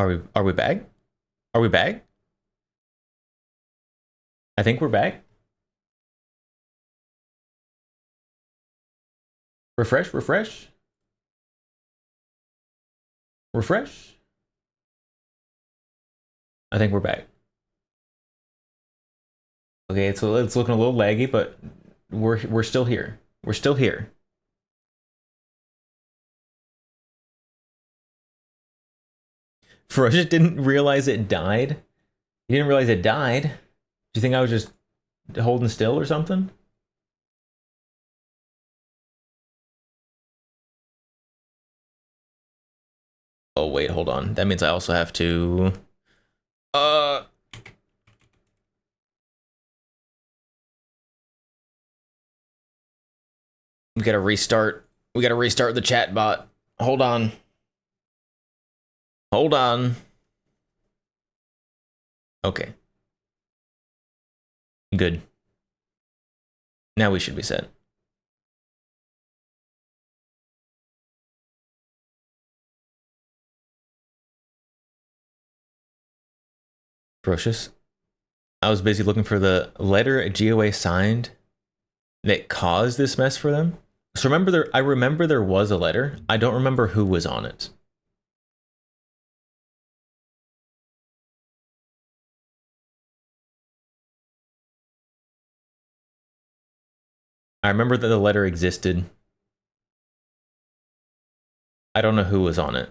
Are we back? Are we back? I think we're back. Refresh, refresh, refresh. I think we're back. Okay, it's looking a little laggy, but we're still here. We're still here. Ferocious didn't realize it died. He didn't realize it died. Do you think I was just holding still or something? Oh wait, hold on. That means I also have to uh we gotta restart. We gotta restart the chat bot. Hold on. Hold on. Okay. Good. Now we should be set. Ferocious. I was busy looking for the letter GOA signed that caused this mess for them. So I remember there was a letter. I don't remember who was on it. I remember that the letter existed. I don't know who was on it.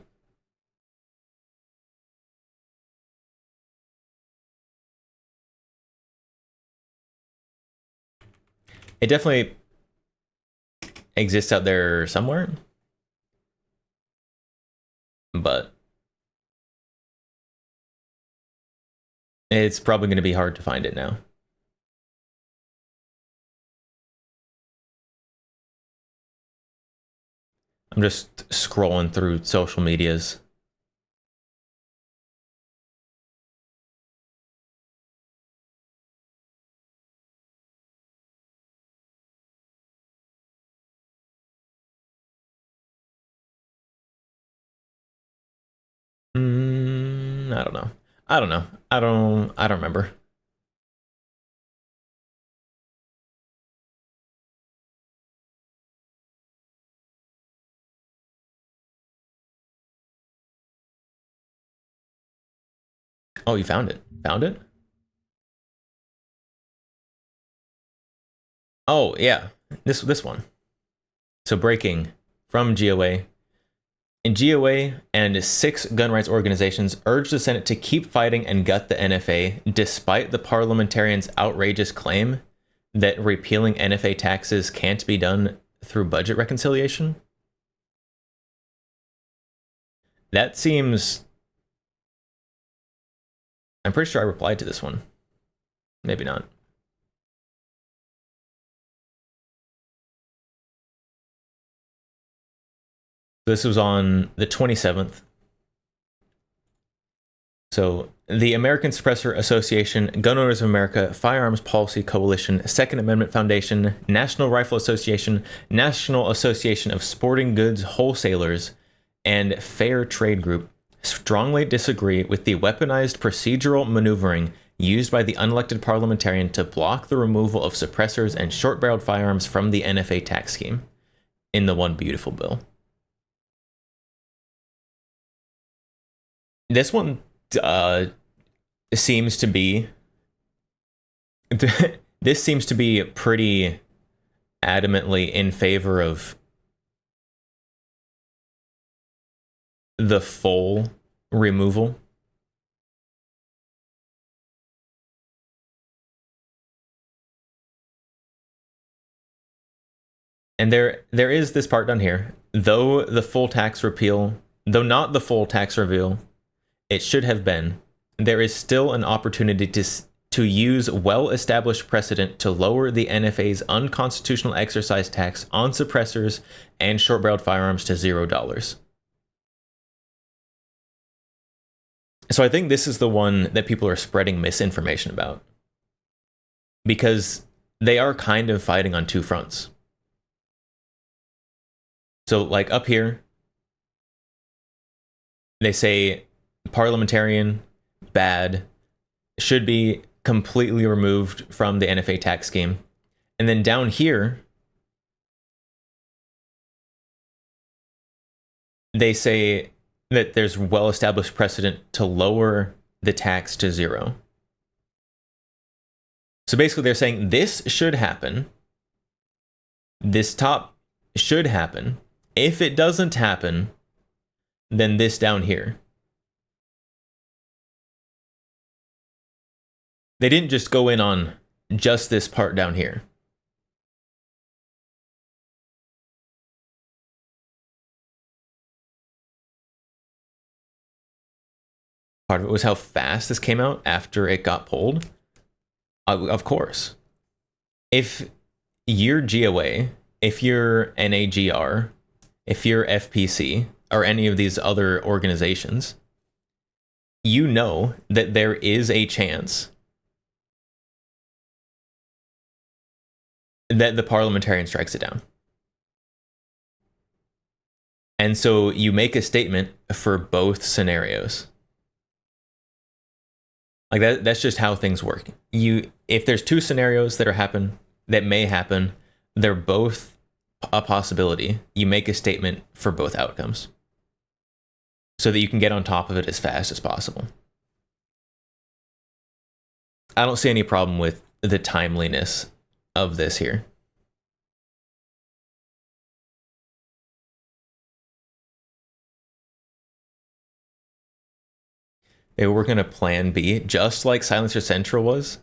It definitely exists out there somewhere. But it's probably going to be hard to find it now. I'm just scrolling through social medias. I don't know. I don't know. I don't remember. Oh, you found it. Found it? Oh, yeah. This one. So breaking from GOA. In GOA and 6 gun rights organizations urged the Senate to keep fighting and gut the NFA despite the parliamentarians' outrageous claim that repealing NFA taxes can't be done through budget reconciliation. That seems... I'm pretty sure I replied to this one. Maybe not. This was on the 27th. So, the American Suppressor Association, Gun Owners of America, Firearms Policy Coalition, Second Amendment Foundation, National Rifle Association, National Association of Sporting Goods Wholesalers, and Fair Trade Group strongly disagree with the weaponized procedural maneuvering used by the unelected parliamentarian to block the removal of suppressors and short-barreled firearms from the NFA tax scheme in the One Beautiful Bill. This one seems to be this seems to be pretty adamantly in favor of the full removal. And there is this part down here. Though not the full tax repeal, it should have been. There is still an opportunity to use well-established precedent to lower the NFA's unconstitutional exercise tax on suppressors and short-barreled firearms to $0. So I think this is the one that people are spreading misinformation about, because they are kind of fighting on two fronts. So like up here, they say parliamentarian, bad, should be completely removed from the NFA tax scheme. And then down here, they say that there's well-established precedent to lower the tax to 0. So basically they're saying this should happen. This top should happen. If it doesn't happen, then this down here. They didn't just go in on just this part down here. Part of it was how fast this came out after it got pulled. Of course. If you're GOA, if you're NAGR, if you're FPC, or any of these other organizations, you know that there is a chance that the parliamentarian strikes it down. And so you make a statement for both scenarios. Like that's just how things work. If there's 2 scenarios that may happen, they're both a possibility. You make a statement for both outcomes so that you can get on top of it as fast as possible. I don't see any problem with the timeliness of this here. They were working a plan B, just like Silencer Central was.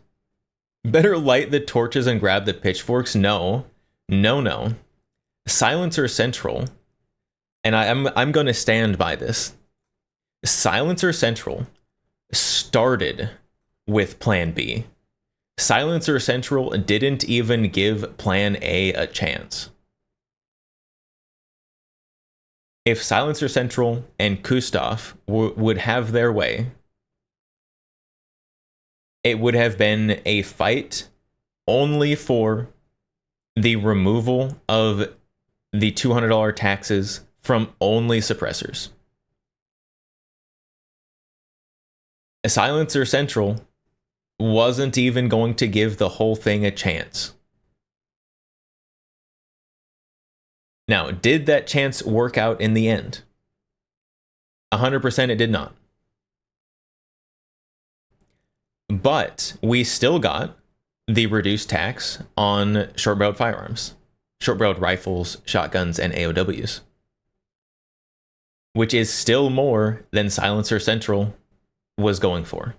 Better light the torches and grab the pitchforks? No. Silencer Central, and I'm going to stand by this. Silencer Central started with Plan B. Silencer Central didn't even give Plan A a chance. If Silencer Central and Kustov would have their way, it would have been a fight only for the removal of the $200 taxes from only suppressors. Silencer Central wasn't even going to give the whole thing a chance. Now, did that chance work out in the end? 100% it did not. But we still got the reduced tax on short-barreled firearms, short-barreled rifles, shotguns, and AOWs, which is still more than Silencer Central was going for.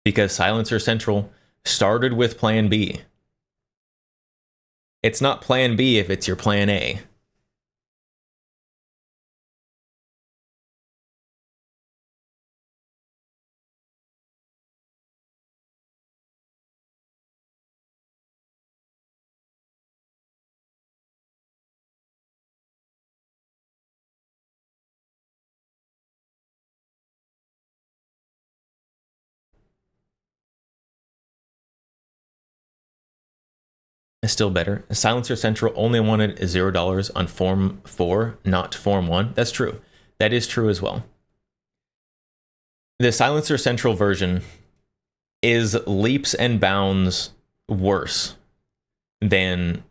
Because Silencer Central started with Plan B. It's not Plan B if it's your Plan A. Still better. Silencer Central only wanted $0 on Form 4, not Form 1. That's true. That is true as well. The Silencer Central version is leaps and bounds worse than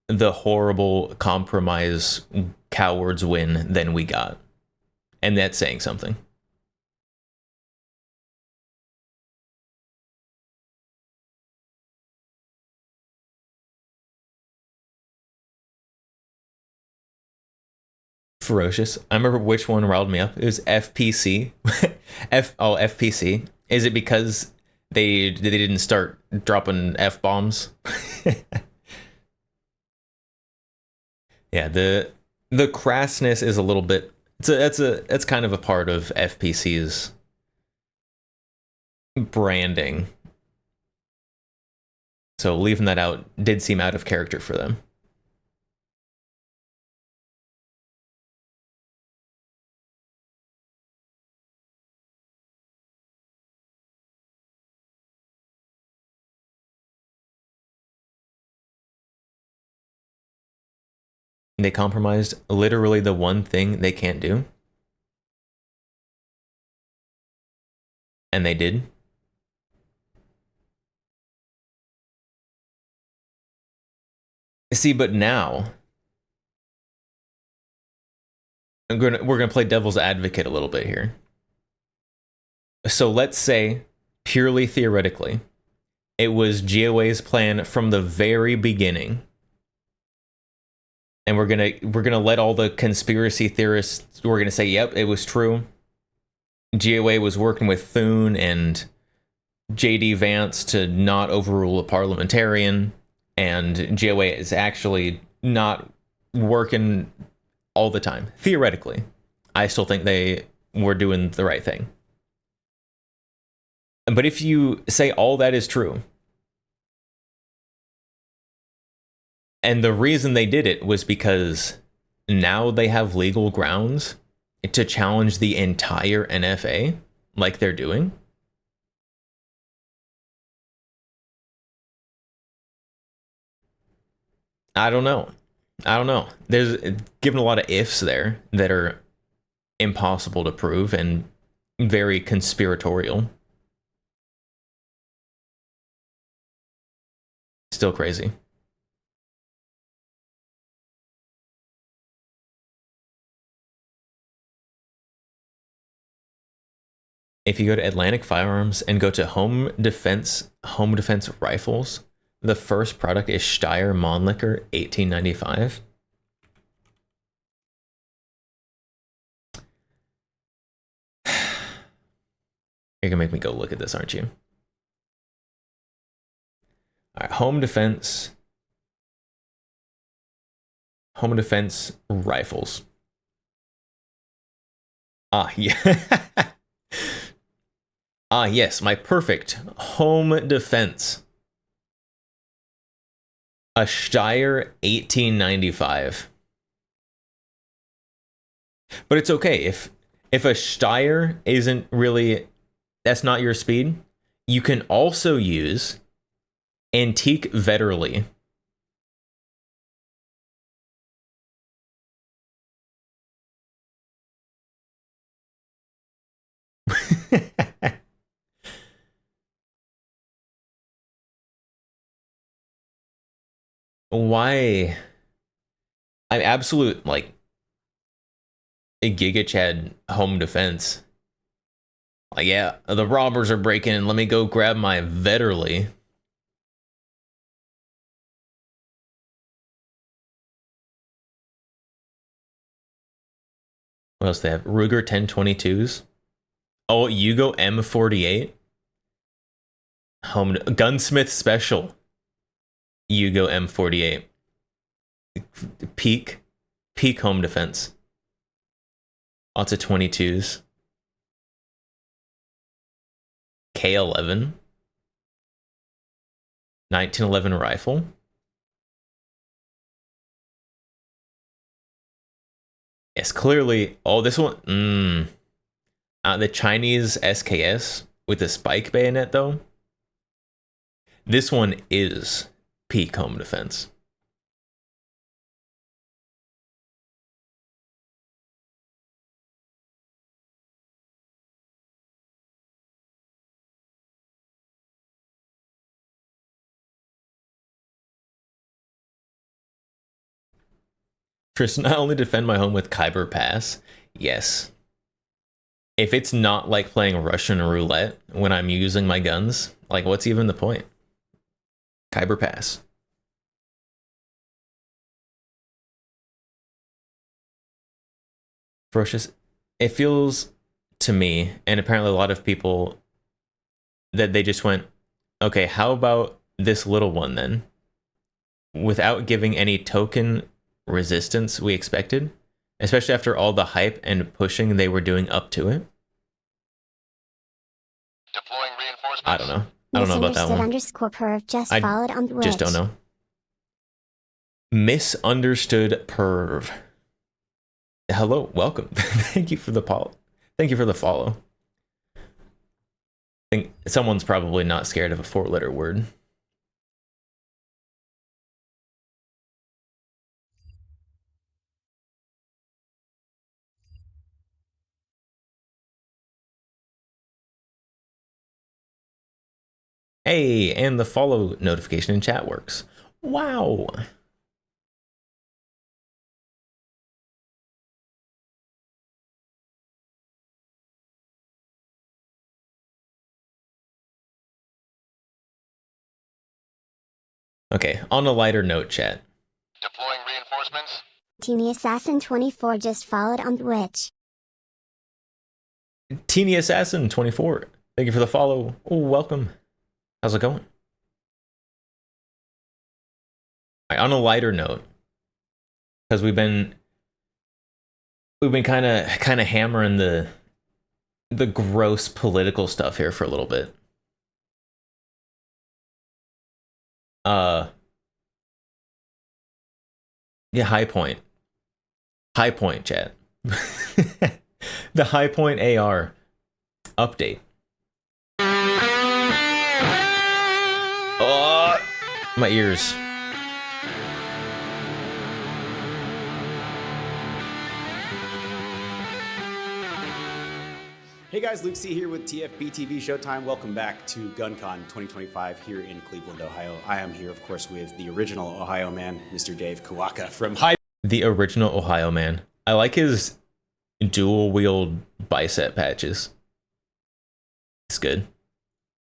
the horrible compromise cowards win than we got. And that's saying something. Ferocious. I remember which one riled me up. It was FPC. FPC. Is it because they didn't start dropping F bombs? Yeah, the crassness is a little bit. That's kind of a part of FPC's branding. So leaving that out did seem out of character for them. They compromised literally the one thing they can't do. And they did. See, but now we're gonna play devil's advocate a little bit here. So let's say, purely theoretically, it was GOA's plan from the very beginning, and we're gonna let all the conspiracy theorists, we're gonna say, yep, it was true. GOA was working with Thune and JD Vance to not overrule a parliamentarian, and GOA is actually not working all the time. Theoretically, I still think they were doing the right thing. But if you say all that is true, and the reason they did it was because now they have legal grounds to challenge the entire NFA, like they're doing. I don't know. There's given a lot of ifs there that are impossible to prove and very conspiratorial. Still crazy. If you go to Atlantic Firearms and go to home defense rifles, the first product is Steyr Mannlicher 1895. You're gonna make me go look at this, aren't you? All right, home defense rifles. Yeah. Yes, my perfect home defense. A Steyr 1895. But it's okay if a Steyr isn't really, that's not your speed. You can also use Antique Vetterli. Why? I'm absolute, like, a Giga Chad home defense. Like, yeah, the robbers are breaking in. Let me go grab my Vetterli. What else they have? Ruger 1022s. Oh, Yugo M48. Gunsmith Special. Yugo M48. Peak home defense. Lots of 22s. K11. 1911 rifle. Yes, clearly. Oh, this one. The Chinese SKS with the spike bayonet, though. This one is peak home defense. Tristan, I only defend my home with Khyber Pass. Yes. If it's not like playing Russian roulette when I'm using my guns, like what's even the point? Khyber Pass. Ferocious. It feels to me, and apparently a lot of people, that they just went, okay, how about this little one then? Without giving any token resistance we expected, especially after all the hype and pushing they were doing up to it. Deploying reinforcements. I don't know. I don't know about that one. Underscore perv just I followed on Twitch. Just don't know. Misunderstood perv. Hello, welcome. Thank you for the follow. Thank you for the follow. I think someone's probably not scared of a 4-letter word. Hey, and the follow notification in chat works. Wow. Okay, on a lighter note, chat. Deploying reinforcements. Teeny Assassin 24 just followed on Twitch. Teeny Assassin 24, thank you for the follow. Oh, welcome. How's it going? All right, on a lighter note, because we've been kind of hammering the gross political stuff here for a little bit. Yeah, High Point, chat. The High Point AR update. Oh, my ears. Hey guys, Luke C here with TFB TV Showtime. Welcome back to GunCon 2025 here in Cleveland, Ohio. I am here, of course, with the original Ohio man, Mr. Dave Kawaka from High. The original Ohio man. I like his dual wield bicep patches. It's good.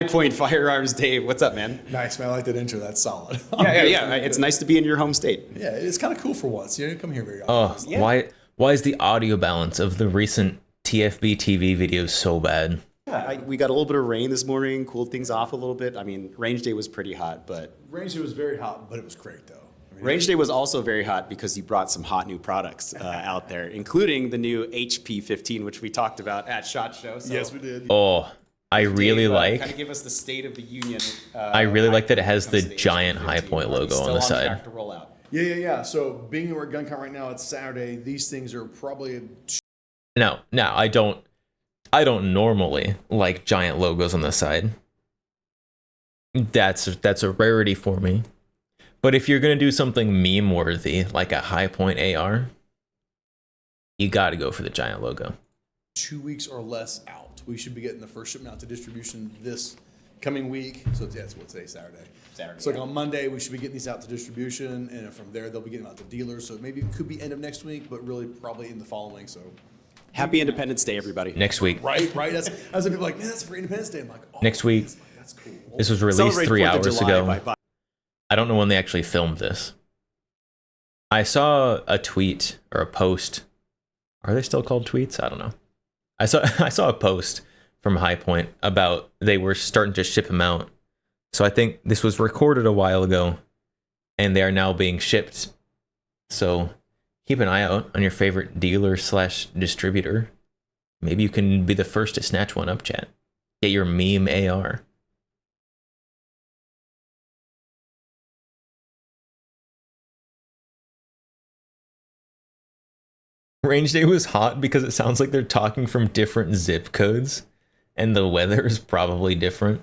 High Point Firearms. Dave, what's up, man? Nice, man. I like that intro. That's solid. Yeah. It's nice to be in your home state. Yeah, it's kind of cool for once. You don't come here very often. Oh, why is the audio balance of the recent TFB TV videos so bad? Yeah, we got a little bit of rain this morning, cooled things off a little bit. I mean, range day was pretty hot, but... Range day was very hot, but it was great, though. Range day was also very hot because you brought some hot new products out there, including the new HP 15, which we talked about at SHOT Show. So Yes, we did. Oh, I really like. Kind of give us the state of the union. I really like that it has the giant High Point logo on the side. Track to roll out? Yeah. So being we're at GunCon right now, it's Saturday. These things are probably... No, I don't normally like giant logos on the side. That's a rarity for me. But if you're gonna do something meme worthy like a High Point AR, you got to go for the giant logo. 2 weeks or less out. We should be getting the first shipment out to distribution this coming week. So that's what today's Saturday. So like on Monday, we should be getting these out to distribution, and from there they'll be getting them out to dealers. So maybe it could be end of next week, but really probably in the following. So happy Independence Day, everybody. Next week. Right. That's what people are like, man, that's for Independence Day. I'm like, oh, Next week. That's cool. This was released Celebrate 3 4th of hours July ago. by- I don't know when they actually filmed this. I saw a tweet or a post. Are they still called tweets? I don't know. I saw a post from High Point about they were starting to ship them out. So I think this was recorded a while ago, and they are now being shipped. So keep an eye out on your favorite dealer/distributor. Maybe you can be the first to snatch one up, chat. Get your meme AR. Range day was hot because it sounds like they're talking from different zip codes, and the weather is probably different.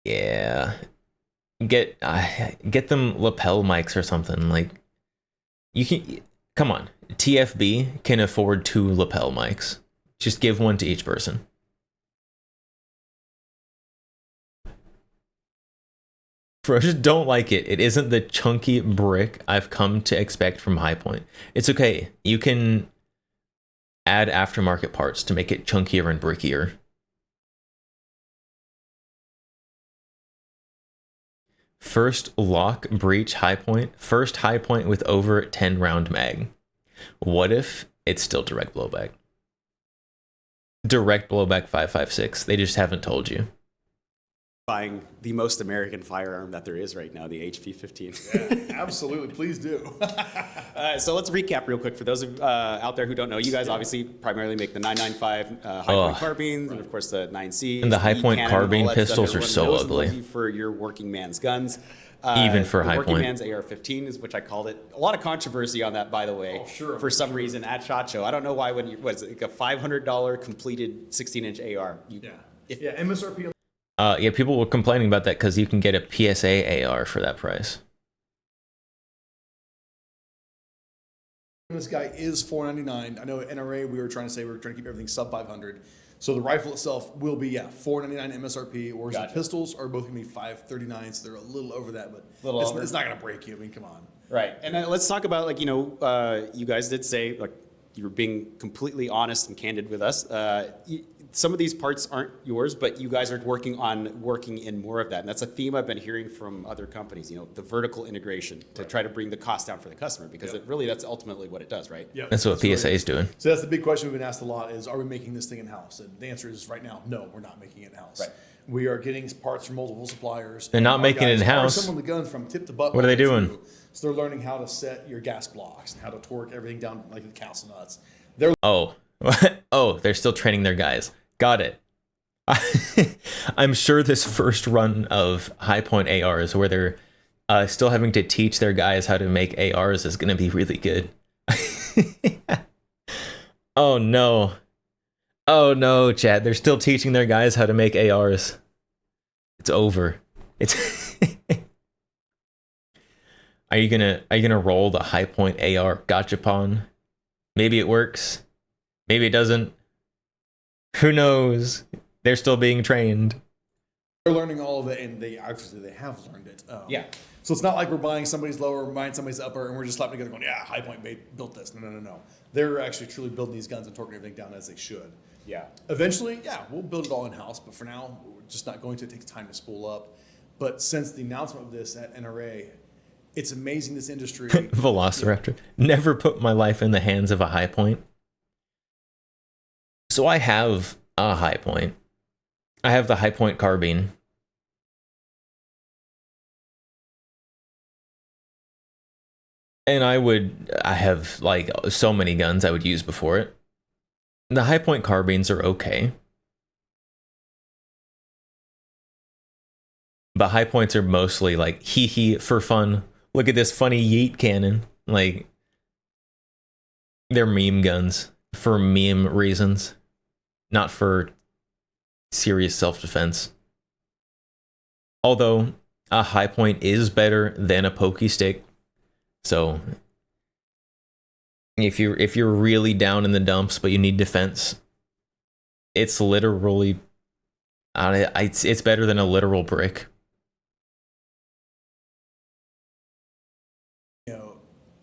Yeah, get them lapel mics or something. Like, you can, come on, TFB can afford 2 lapel mics. Just give one to each person. I just don't like it. It isn't the chunky brick I've come to expect from High Point. It's okay. You can add aftermarket parts to make it chunkier and brickier. First lock breach High Point. First High Point with over 10 round mag. What if it's still direct blowback? Direct blowback 5.56. They just haven't told you. Buying the most American firearm that there is right now, the HP 15. Yeah, absolutely. Please do. So let's recap real quick for those out there who don't know. You guys obviously primarily make the 995 High Point carbines, and of course the 9C. And the High Point Cannon, carbine all that pistols stuff. are so Everyone knows and ugly. loves you for your working man's guns. Even for the High working Point. man's AR-15 is which I called it. A lot of controversy on that, by the way. Oh, sure. For some reason at SHOT Show, I don't know why. When you was it like a $500 completed 16-inch AR? Yeah, MSRP. Yeah, people were complaining about that because you can get a PSA AR for that price. This guy is $499. I know at NRA we were trying to say we were trying to keep everything sub 500. So the rifle itself will be $499 MSRP, whereas Gotcha. the pistols are both going to be $539. So they're a little over that, but Little over. it's not going to break you. I mean, come on. Right. And let's talk about, like, you guys did say, like, you were being completely honest and candid with us. Some of these parts aren't yours, but you guys are working in more of that. And that's a theme I've been hearing from other companies, the vertical integration to try to bring the cost down for the customer, because that's ultimately what it does, right? Yep. That's what PSA is doing. So that's the big question we've been asked a lot is, are we making this thing in-house? And the answer is right now, no, we're not making it in-house. Right. We are getting parts from multiple suppliers. They're not Our making it guys in-house. are assembling the guns from tip to butt. What are they doing? So they're learning how to set your gas blocks and how to torque everything down like the castle nuts. Oh, oh, they're still training their guys. Got it. I'm sure this first run of High Point ARs, where they're still having to teach their guys how to make ARs, is going to be really good. Oh no. Oh no, Chad. They're still teaching their guys how to make ARs. It's over. It's Are you gonna roll the High Point AR gachapon? Maybe it works. Maybe it doesn't. Who knows? They're still being trained. They're learning all of it, and they have learned it. Yeah. So it's not like we're buying somebody's lower, buying somebody's upper, and we're just slapping together going, yeah, High Point built this. No. They're actually truly building these guns and torquing everything down as they should. Yeah. Eventually, we'll build it all in-house, but for now, we're just not going to. It takes time to spool up. But since the announcement of this at NRA, it's amazing this industry. Velociraptor. Never put my life in the hands of a High Point. So I have a High Point. I have the High Point carbine. And I have like so many guns I would use before it. The High Point carbines are okay. But High Points are mostly like hee hee for fun. Look at this funny yeet cannon. Like, they're meme guns for meme reasons, not for serious self-defense. Although a High Point is better than a pokey stick. So if you're really down in the dumps but you need defense, it's literally it's better than a literal brick.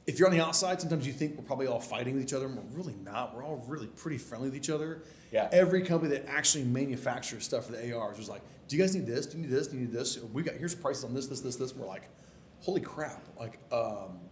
If you're on the outside, sometimes you think we're probably all fighting with each other, and we're really not. We're all really pretty friendly with each other. Yeah. Every company that actually manufactures stuff for the ARs was like, do you guys need this? Do you need this? Do you need this? Here's prices on this. And we're like, holy crap. Like,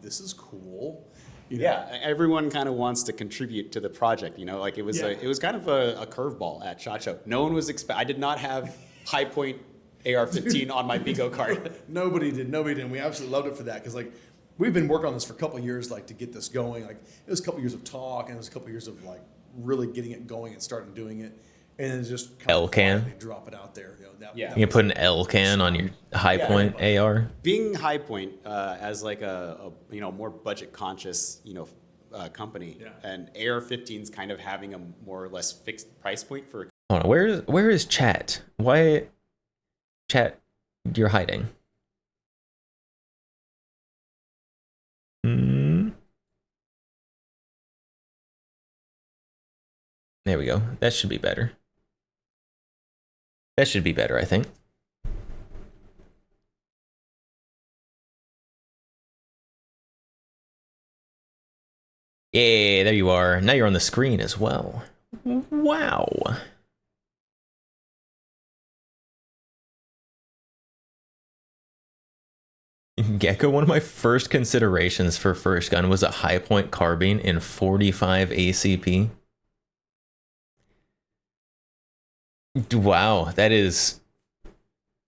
this is cool. Yeah, everyone kind of wants to contribute to the project, like it was kind of a curveball at SHOT Show. No one was I did not have High Point AR-15 on my bingo card. Nobody did. We absolutely loved it for that because like we've been working on this for a couple of years, like to get this going. Like it was a couple of years of talk and it was a couple of years of like really getting it going and starting doing it. And then just kind of L-can? drop it out there. Yeah. You can put an L-can on your High Point AR. Being High Point as like a more budget conscious company, and AR-15's kind of having a more or less fixed price point for. Hold on, where is chat? Why, chat? You're hiding. There we go. That should be better. That should be better, I think. Yeah, there you are. Now you're on the screen as well. Wow. Gecko, one of my first considerations for first gun was a High Point carbine in 45 ACP. Wow, that is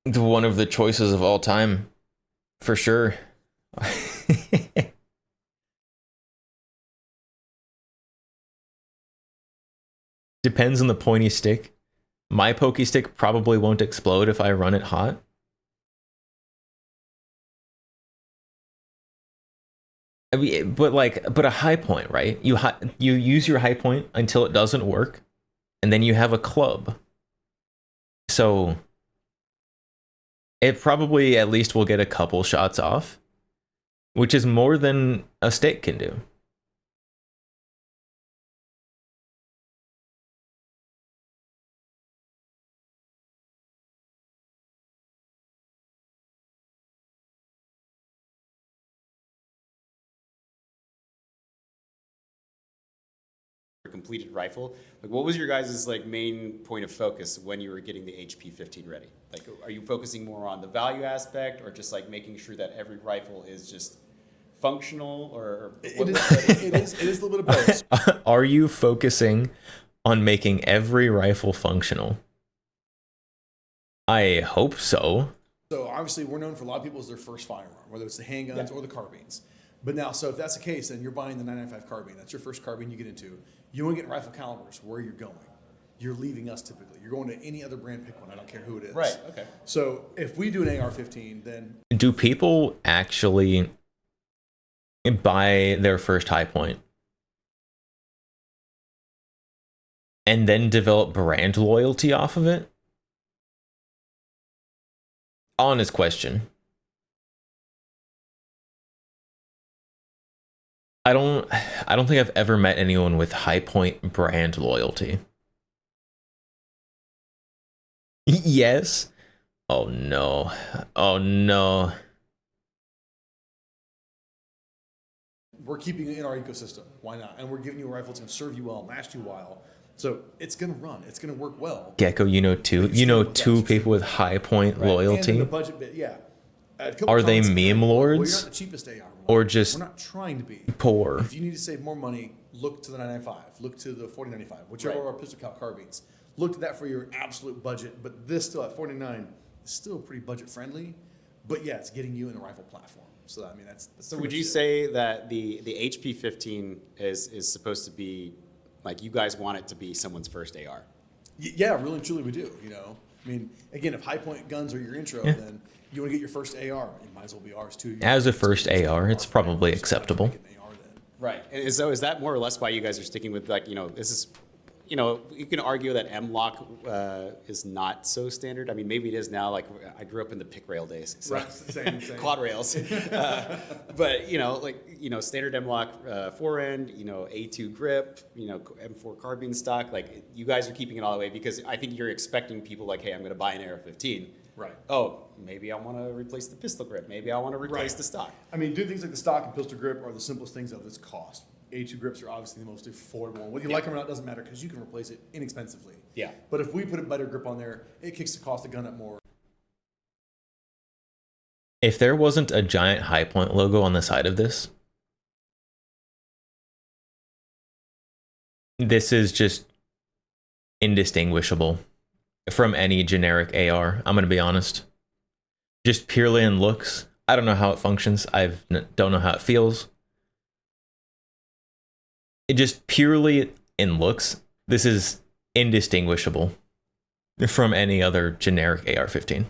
one of the choices of all time, for sure. Depends on the pointy stick. My pokey stick probably won't explode if I run it hot. I mean, but a High Point, right? You use your High Point until it doesn't work, and then you have a club. So it probably at least will get a couple shots off, which is more than a stick can do. completed rifle. Like, what was your guys' like main point of focus when you were getting the HP-15 ready? Like, are you focusing more on the value aspect, or just like making sure that every rifle is just functional, or It is a little bit of both. Are you focusing on making every rifle functional? I hope so. So obviously we're known for a lot of people as their first firearm, whether it's the handguns or the carbines. But now, so if that's the case, then you're buying the 995 carbine. That's your first carbine you get into. You want to get rifle calibers. Where you're going, you're leaving us typically. You're going to any other brand, pick one. I don't care who it is. Right. Okay. So if we do an AR-15, then Do people actually buy their first high point and then develop brand loyalty off of it? Honest question. I don't think I've ever met anyone with high point brand loyalty. Yes. Oh no. Oh no. we're keeping it in our ecosystem. Why not? And we're giving you a rifle that's going to serve you well, last you a while. So it's going to run. It's going to work well. Gecko, you know two people with high point And loyalty. in the budget bit, yeah. A couple Are they comments meme well, you're lords? not the cheapest AR. Or just we're not trying to be poor? If you need to save more money, look to the 995, look to the 4095, whichever Right. are pistol cal carbines. Look to that for your absolute budget. But this still at 49 is still pretty budget friendly. But yeah, it's getting you in a rifle platform. So I mean, that's So pretty would much you it. say that the HP-15 is supposed to be, like, you guys want it to be someone's first AR? Yeah, really and truly we do. You know, I mean, again, if high point guns are your intro, then you want to get your first AR. It might as well be ours too. As a first AR, it's probably acceptable. Make an AR then. Right. And so is that more or less why you guys are sticking with, like, this is, you can argue that M-LOK is not so standard. I mean, maybe it is now. Like, I grew up in the pick rail days. So. Right, same. Quad rails. But, standard M-LOK forend, A2 grip, M4 carbine stock. Like, you guys are keeping it all the way because I think you're expecting people like, hey, I'm going to buy an AR-15. Right. Oh, maybe I want to replace the pistol grip. Maybe I want to replace Right. the stock. I mean, doing things like the stock and pistol grip are the simplest things of this cost. A2 grips are obviously the most affordable. Whether you like them or not doesn't matter because you can replace it inexpensively. Yeah. But if we put a better grip on there, it kicks the cost of the gun up more. If there wasn't a giant high point logo on the side of this, this is just indistinguishable from any generic AR. I'm going to be honest. Just purely in looks. I don't know how it functions. Don't know how it feels. It just purely in looks, this is indistinguishable from any other generic AR-15. And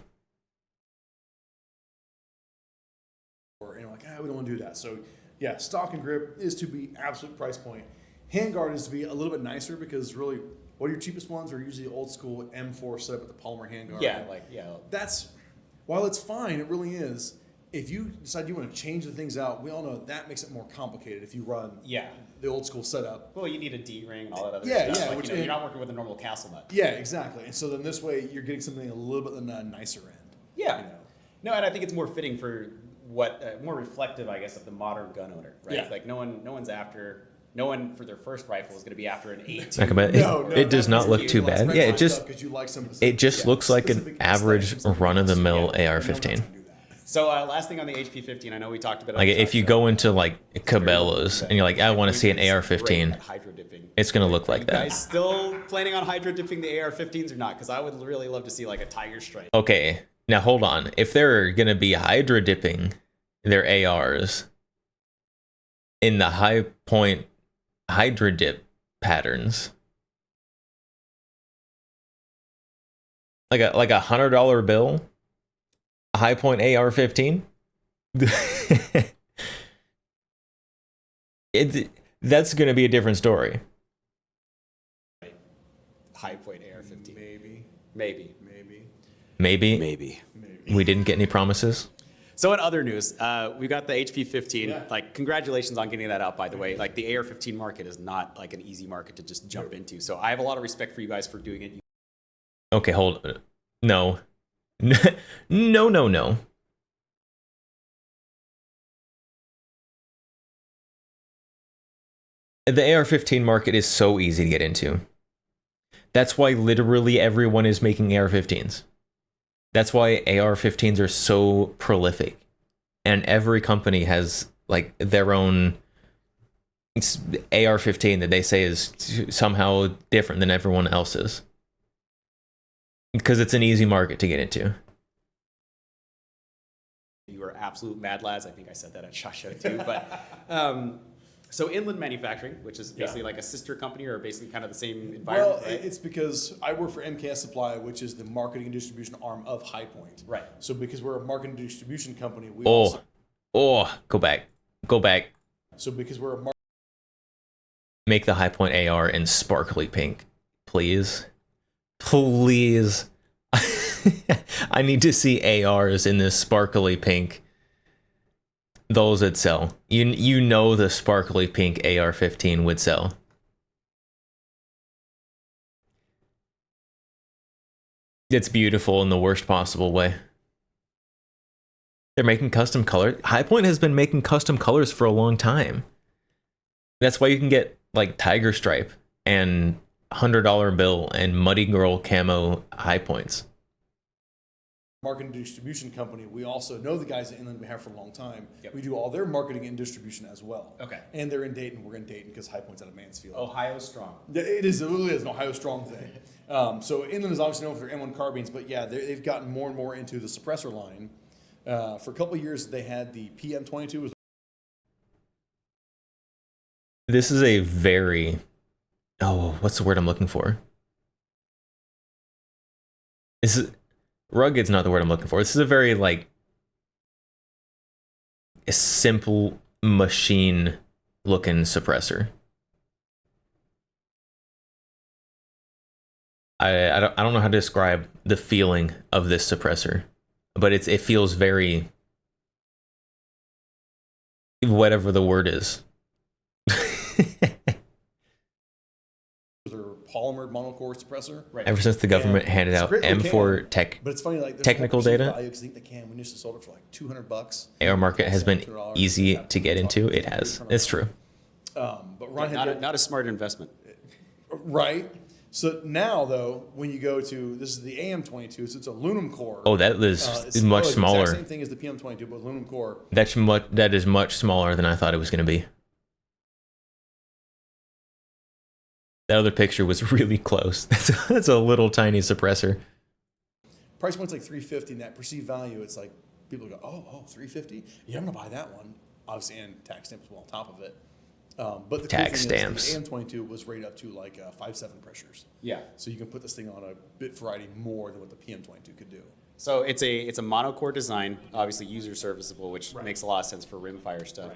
we're like, we don't want to do that. So yeah, stock and grip is to be absolute price point. Handguard is to be a little bit nicer because really, what are your cheapest ones are usually old school M4 setup with the polymer handguard. That's, while it's fine, it really is. If you decide you want to change the things out, we all know that makes it more complicated if you run the old school setup. Well, you need a D-ring and all that other Yeah, stuff. yeah, Like, which- you're not working with a normal castle nut. Yeah, exactly. And so then this way you're getting something a little bit on the nicer end. Yeah. You know? No, and I think it's more fitting for what, more reflective, I guess, of the modern gun owner, right? Yeah. Like, no one for their first rifle is going to be after an 18. Like, but it does not look too bad. Yeah, it just looks like an average run-of-the-mill AR-15. So last thing on the HP-15, I know we talked about it. Like if you go into like Cabela's and you're like, I want to see an AR-15, Hydro dipping. it's gonna look like You that. guys still planning on hydro dipping the AR-15s or not? Because I would really love to see like a tiger stripe. Okay, now hold on. If they're gonna be hydra dipping their ARs in the high point hydra dip patterns, like a $100 bill, a high point AR-15, that's gonna be a different story. High point AR-15. Maybe. Maybe we didn't get any promises. So in other news, we got the HP-15. Like, congratulations on getting that out, by the way. Like, the AR-15 market is not like an easy market to just jump into. So I have a lot of respect for you guys for doing it. Okay, hold. No. No. The AR-15 market is so easy to get into. That's why literally everyone is making AR-15s. That's why AR-15s are so prolific. And every company has like their own AR-15 that they say is somehow different than everyone else's. Because it's an easy market to get into. You are absolute mad lads. I think I said that at SHOT Show too. But so Inland Manufacturing, which is basically like a sister company or basically kind of the same environment. Well, it's because I work for MKS Supply, which is the marketing and distribution arm of High Point. Right. So because we're a marketing and distribution company, we Go back. So because we're a Make the High Point AR in sparkly pink, please. Please. I need to see ARs in this sparkly pink. Those would sell. You know the sparkly pink AR-15 would sell. It's beautiful in the worst possible way. They're making custom colors. High Point has been making custom colors for a long time. That's why you can get like Tiger Stripe and $100 bill and Muddy Girl camo High Points. marketing and distribution company. We also know the guys at Inland we have for a long time. Yep. We do all their marketing and distribution as well. Okay. And they're in Dayton. We're in Dayton because High Point's out of Mansfield. Ohio strong. It really is an Ohio strong thing. So Inland is obviously known for their M1 carbines, but yeah, they've gotten more and more into the suppressor line. For a couple of years, they had the PM22. This is a very... Oh, what's the word I'm looking for? This is... Rugged's not the word I'm looking for. This is a very, like... a simple machine-looking suppressor. I don't know how to describe the feeling of this suppressor, but it feels very... whatever the word is. Their polymer monocore suppressor. Right. Ever since the government And handed it's a out great little M4 can, tech, but it's funny, like there's technical no perceived data. value 'cause I think the can we used to sold it for like $200. AR market has been $200, easy yeah, to get into. It has. It's true. But Ron had Not a smart investment. right. So now though, when you go to this is the AM22, so it's a aluminum core. Oh, that is It's much the smaller. exact same thing as the PM22, but aluminum core. That is much smaller than I thought it was going to be. That other picture was really close. That's a little tiny suppressor. Price point's like $350, and that perceived value, it's like people go, oh, $350? Yeah, I'm gonna buy that one. Obviously, and tax stamps on top of it. But the Tax cool thing stamps. is the AM22 was rated up to like 5.7 pressures. Yeah. So you can put this thing on a bit variety more than what the PM22 could do. So it's a monocore design, obviously user serviceable, which makes a lot of sense for rimfire stuff.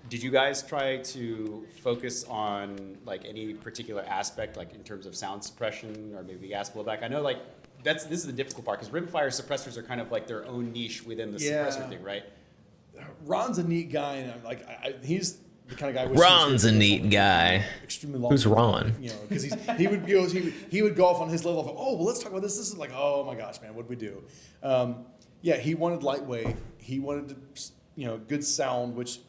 Did you guys try to focus on like any particular aspect, like in terms of sound suppression or maybe gas blowback? I know like this is the difficult part because rimfire suppressors are kind of like their own niche within the suppressor thing, right? Ron's a neat guy, and I'm like he's the kind of guy. Ron's a neat guy. Extremely long. Who's Ron? You know, because he would go off on his level of let's talk about this. This is like my gosh, man, what'd we do? Yeah, he wanted lightweight. He wanted good sound, which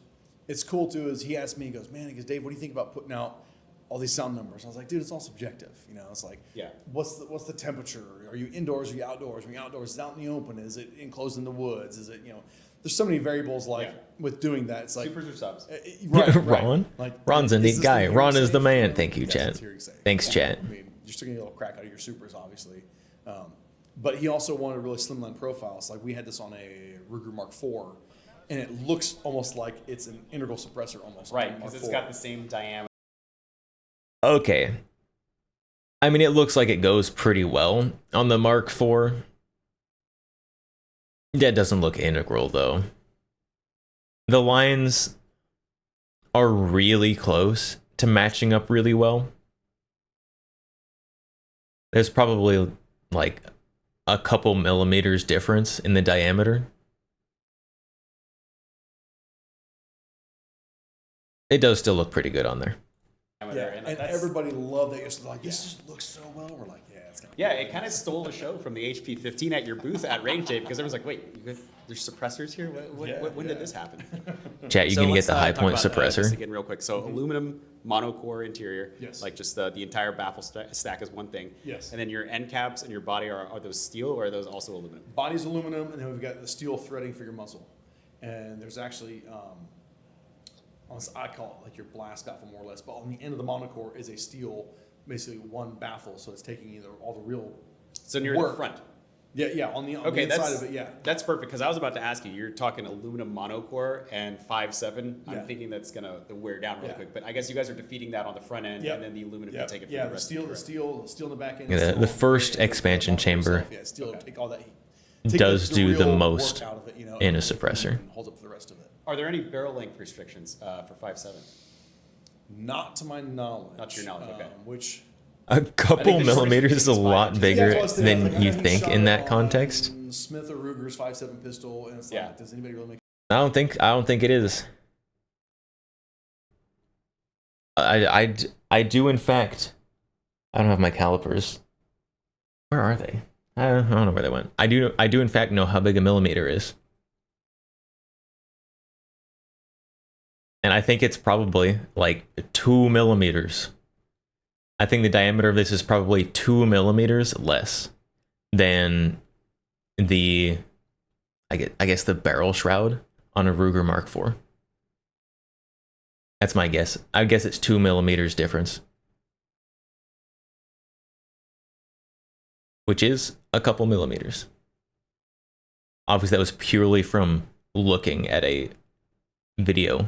it's cool too. Is he asked me, he goes, Dave, what do you think about putting out all these sound numbers? I was like, dude, it's all subjective. It's like, what's the temperature? Are you indoors? Are you outdoors? Are you outdoors? Is it out in the open? Is it enclosed in the woods? Is it There's so many variables with doing that. It's like Supers or subs? Right. Ron? Ron's a neat guy. Ron is the man. Thank you, Chad. Thanks, Chad. I mean, you're still getting a little crack out of your supers, obviously. But he also wanted a really slimline profile. So like we had this on a Ruger Mark IV, and it looks almost like it's an integral suppressor almost. Right, because it's got the same diameter. Okay. I mean, it looks like it goes pretty well on the Mark IV. Yeah, it doesn't look integral, though. The lines are really close to matching up really well. There's probably, like, a couple millimeters difference in the diameter. It does still look pretty good on there. Yeah, and everybody loved it. It's like, this just looks so well. We're like, it's kind of Yeah, it kind of stole the show from the HP 15 at your booth at Range Day because everyone's like, wait, There's suppressors here? When did this happen? Chat, you So can get let's, the high talk point about, this suppressor. again real quick. So aluminum monocore interior. Yes. Like just the entire baffle stack is one thing. Yes. And then your end caps and your body are those steel or are those also aluminum? Body's aluminum, and then we've got the steel threading for your muzzle. And there's actually, I call it like your blast baffle more or less, but on the end of the monocore is a steel, basically one baffle, so it's taking either all the real So near work. the front. Yeah, on the Okay, inside that's of it, yeah. That's perfect because I was about to ask you. You're talking aluminum monocore and 5.7. Yeah. I'm thinking that's gonna wear down really Yeah. quick. But I guess you guys are defeating that on the front end, Yep. and then the aluminum Yep. can take it. Yeah, for the rest. steel in the back end. Yeah, steel the on first front end, expansion the monocore chamber itself, yeah, steel will take all that heat. Take does do the real most work out of it, you know, in a and suppressor. Holds up for the rest of it. Are there any barrel length restrictions for 5.7? Not to my knowledge. Not to your knowledge, okay. Which A couple the millimeters is a restrictions lot fine. bigger Yeah, that's what I was than thinking. you I think think shot in it that on context. Smith or Ruger's 5.7 pistol, and it's like, Yeah. does anybody really make? I don't think it is. I do in fact. I don't have my calipers. Where are they? I don't know where they went. I do in fact know how big a millimeter is. And I think it's probably like 2 millimeters. I think the diameter of this is probably 2 millimeters less than the, I guess the barrel shroud on a Ruger Mark IV. That's my guess. I guess it's 2 millimeters difference. Which is a couple millimeters. Obviously, that was purely from looking at a video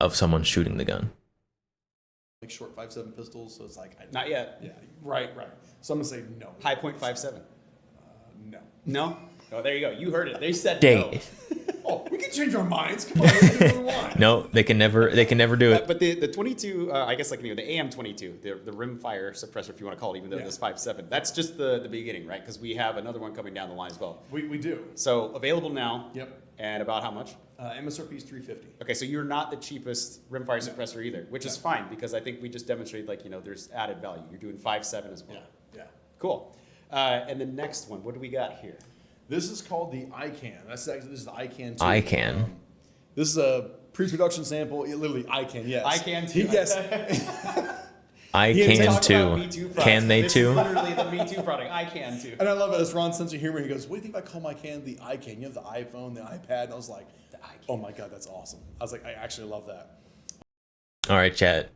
of someone shooting the gun. Like short 5.7 pistols, so it's like Not yet. Yeah, right. So I'm gonna say no. High point 5.7. No. No. Oh, there you go. You heard it. They said Dang. Oh, we can change our minds. Come on, let's do what we want. No, they can never do no. it. But the 22, I guess like the AM22, the rimfire suppressor, if you want to call it, even though Yeah. this 5.7, that's just the beginning, right? Because we have another one coming down the line as well. We do. So available now. Yep. And about how much? MSRP is $350. Okay, so you're not the cheapest rimfire suppressor either, which is fine because I think we just demonstrated there's added value. You're doing 5.7 as well. Yeah. Cool. And the next one, what do we got here? This is called the ICANN. This is the ICANN 2. ICANN. This is a pre-production sample. Literally ICANN. Yes. ICANN 2. Yes. I Yeah, can Talk about Me too. Too products. Can they This too? is literally the Me Too product. I can too. And I love it. It's Ron's sense of humor. He goes, "What do you think if I call my can the ICANN? You have the iPhone, the iPad." And I was like, "Oh my god, that's awesome." I was like, "I actually love that." All right, chat.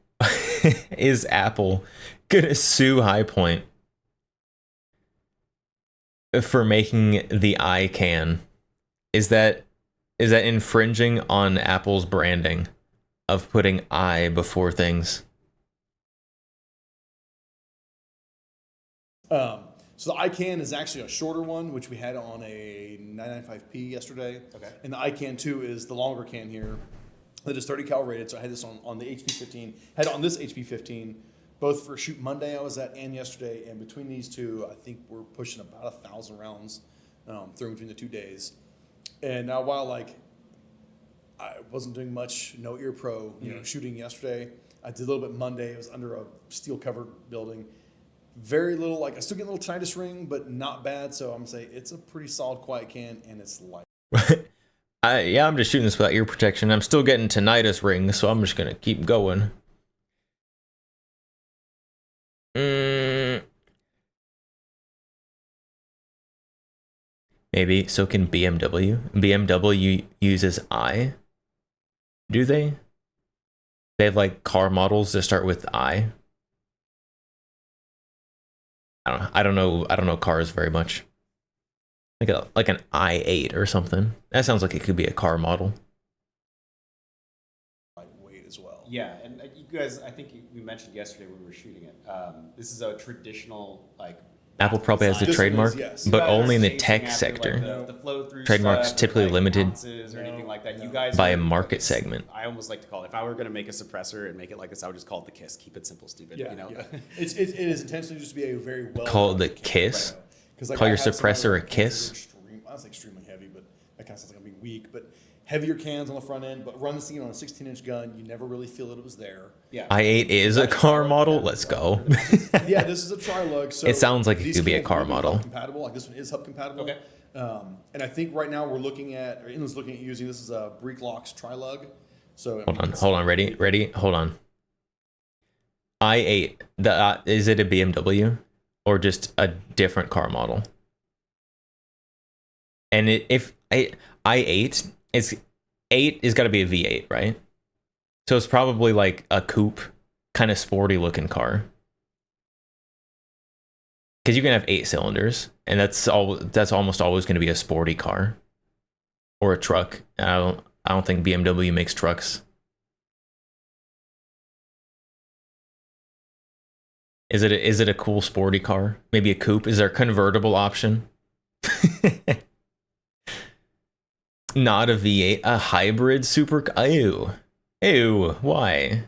Is Apple gonna sue High Point for making the ICANN? Is that infringing on Apple's branding of putting I before things? So the ICANN is actually a shorter one, which we had on a 995P yesterday. Okay. And the ICANN 2 is the longer can here that is 30 cal rated. So I had this on the HP15, had it on this HP15, both for Shoot Monday I was at and yesterday. And between these two, I think we're pushing about 1,000 rounds through between the 2 days. And now while I wasn't doing much, no ear pro, shooting yesterday, I did a little bit Monday. It was under a steel covered building. Very little, I still get a little tinnitus ring, but not bad. So I'm gonna say it's a pretty solid quiet can, and it's light. I'm just shooting this without ear protection. I'm still getting tinnitus rings, so I'm just gonna keep going. Maybe so. Can BMW? BMW uses I. Do they? They have like car models that start with I. I don't know cars very much. Like an i8 or something. That sounds like it could be a car model. Lightweight as well. Yeah, and you guys, I think you mentioned yesterday when we were shooting it. This is a traditional Apple probably has the This one is, trademark, yes. but You guys only in the chasing tech after, sector. the flow-through Trademark's stuff, typically limited ounces or anything like that. You guys by are- a market segment. I almost like to call it. If I were going to make a suppressor and make it like this, I would just call it the KISS. Keep it simple, stupid. Yeah, You know. yeah. It is intentionally just to be a very well. Call it the KISS? Call your suppressor a KISS? I don't say extremely heavy, but that kind of sounds like I'm being weak. But heavier cans on the front end, but run the scene on a 16-inch gun. You never really feel that it was there. Yeah. i8 is a car model. Let's go. Yeah, this is a Trilug. So It sounds like it these could be a cans car will model. hub compatible. Like this one is hub compatible. Okay. And I think right now we're looking at, or Inland's looking at using, this is a Breeklocks Trilug. So Hold on, ready, hold on. i8, is it a BMW or just a different car model? And if i8, it's 8 is got to be a V8, right? So it's probably like a coupe, kind of sporty looking car. Because you can have 8 cylinders, and that's almost always going to be a sporty car or a truck. I don't think BMW makes trucks. Is it a cool sporty car? Maybe a coupe? Is there a convertible option? Not a V8, a hybrid super. Ew, why?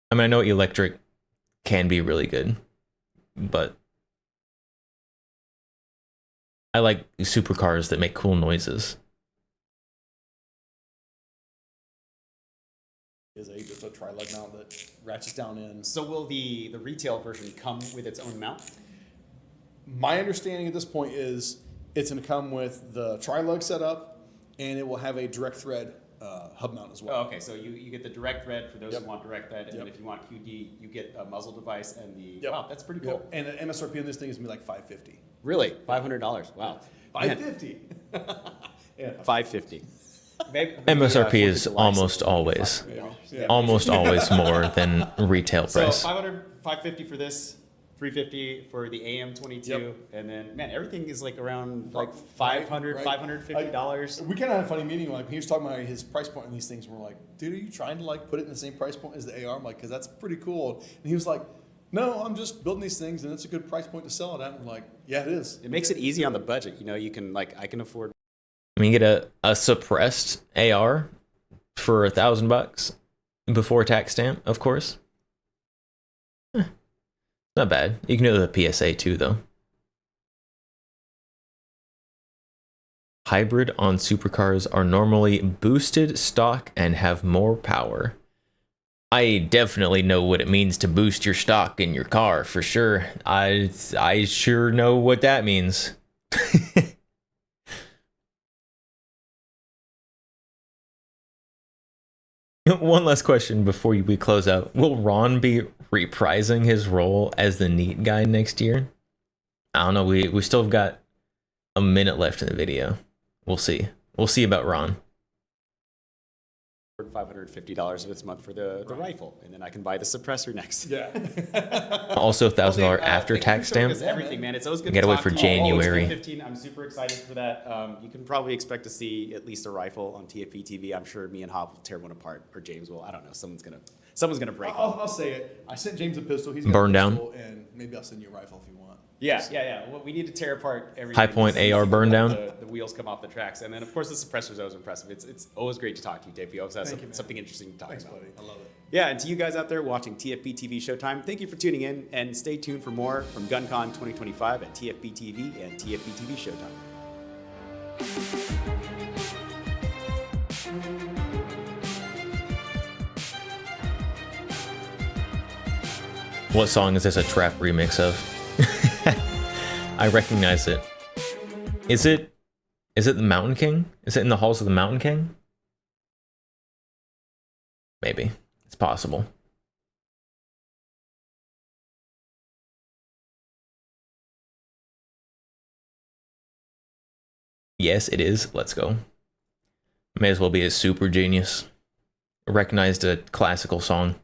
I mean, I know electric can be really good, but I like supercars that make cool noises. Is just a Trilug mount that ratchets down in. So will the retail version come with its own mount? My understanding at this point is it's going to come with the Trilug setup, and it will have a direct thread hub mount as well. Oh, okay, so you get the direct thread for those Yep. who want direct thread, and then Yep. if you want QD, you get a muzzle device and the. Yep. Wow, that's pretty cool. Yep. And the MSRP on this thing is going to be like $550. Really, $500. Wow, $550. Yeah. $550. Maybe, MSRP is almost always more than retail So price. $550 for this, $350 for the AM22, Yep. and then man, everything is like around like $500, Right. $550. We kind of had a funny meeting. Like he was talking about his price point on these things. And we're like, dude, are you trying to like put it in the same price point as the AR? I'm like, because that's pretty cool. And he was like, no, I'm just building these things, and it's a good price point to sell it at. And we're like, yeah, it is. It makes it easy on the budget. You know, you can like I can afford. I mean, you get a suppressed AR for $1,000 before tax stamp, of course. Not bad. You can do the PSA too, though. Hybrid on supercars are normally boosted stock and have more power. I definitely know what it means to boost your stock in your car, for sure. I sure know what that means. One last question before we close out. Will Ron be reprising his role as the neat guy next year? I don't know. We still have got a minute left in the video. We'll see. We'll see about Ron. $550 this month for the rifle, and then I can buy the suppressor next. Yeah. Also $1,000 after Thank tax you for showing stamp. us everything, man. It's always good. Gotta to wait talk for to you. Always January. 15. I'm super excited for that. You can probably expect to see at least a rifle on TFP TV. I'm sure me and Hop will tear one apart, or James will. I don't know. Someone's gonna break one. I'll say it. I sent James a pistol. He's got Burn a down. pistol, and maybe I'll send you a rifle if you want. Yeah. Well, we need to tear apart everything. High Point So you AR can burn let down. The wheels come off the tracks, and then of course the suppressor's always impressive. It's always great to talk to you, Dave. You always have Thank you, man. something interesting to talk Thanks, about. buddy. I love it. Yeah, and to you guys out there watching TFB TV Showtime, thank you for tuning in, and stay tuned for more from GunCon 2025 at TFB TV and TFB TV Showtime. What song is this a trap remix of? I recognize it. Is it the Mountain King? Is it in the halls of the Mountain King? Maybe. It's possible. Yes, it is. Let's go. May as well be a super genius. Recognized a classical song.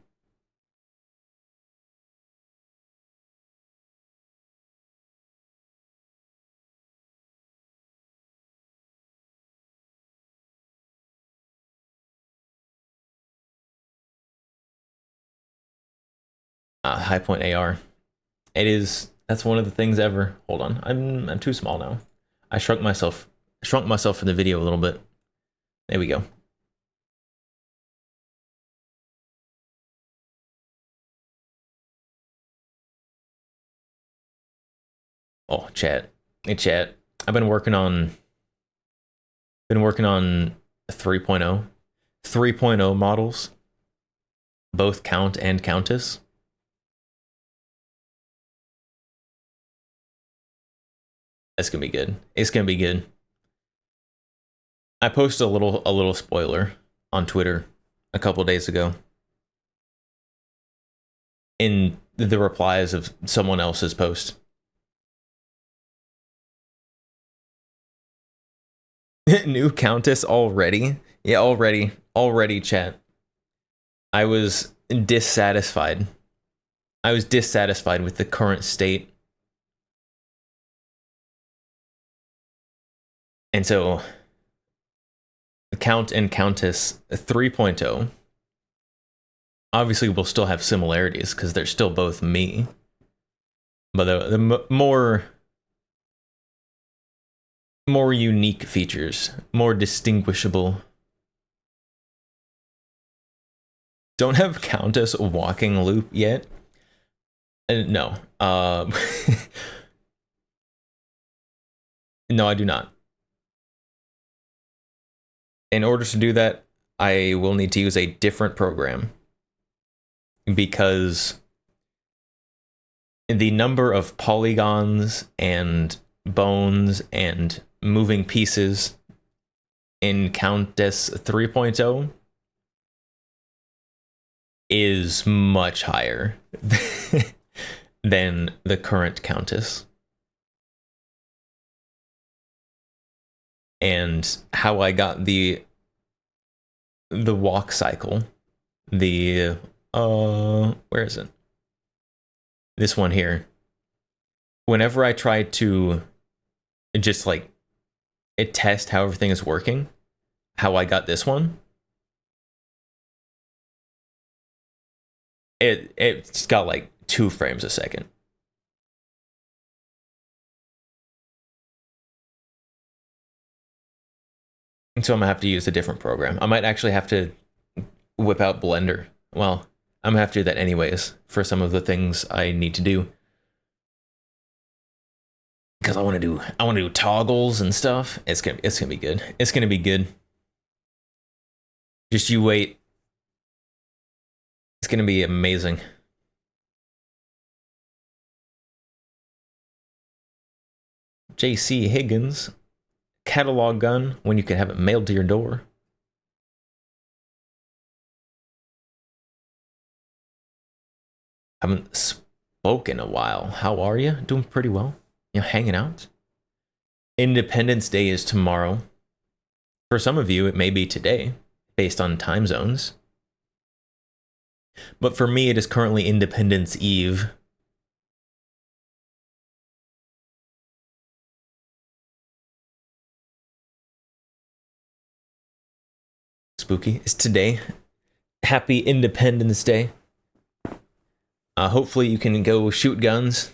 High Point AR. It is. That's one of the things ever. Hold on. I'm too small now. I shrunk myself for the video a little bit. There we go. Oh, chat. Hey, chat. I've been working on 3.0. 3.0 models. Both Count and Countess. That's gonna be good. It's gonna be good. I posted a little spoiler on Twitter a couple days ago in the replies of someone else's post. New Countess already? Yeah, already, chat. I was dissatisfied. I was dissatisfied with the current state. And so, Count and Countess 3.0 obviously will still have similarities because they're still both me. But the more unique features, more distinguishable. Don't have Countess walking loop yet? No. No, I do not. In order to do that, I will need to use a different program because the number of polygons and bones and moving pieces in Countess 3.0 is much higher than the current Countess. And how I got the walk cycle, where is it? This one here. Whenever I try to just like test how everything is working, how I got this one, it's got like 2 frames a second. So I'm gonna have to use a different program. I might actually have to whip out Blender. Well, I'm gonna have to do that anyways for some of the things I need to do. Because I want to do toggles and stuff. It's gonna be good. It's gonna be good. Just you wait. It's gonna be amazing. JC Higgins, catalog gun when you can have it mailed to your door. Haven't spoken in a while. How are you? Doing pretty well. You know, hanging out. Independence Day is tomorrow. For some of you, it may be today, based on time zones. But for me, it is currently Independence Eve. Spooky. It's today. Happy Independence Day. Hopefully you can go shoot guns,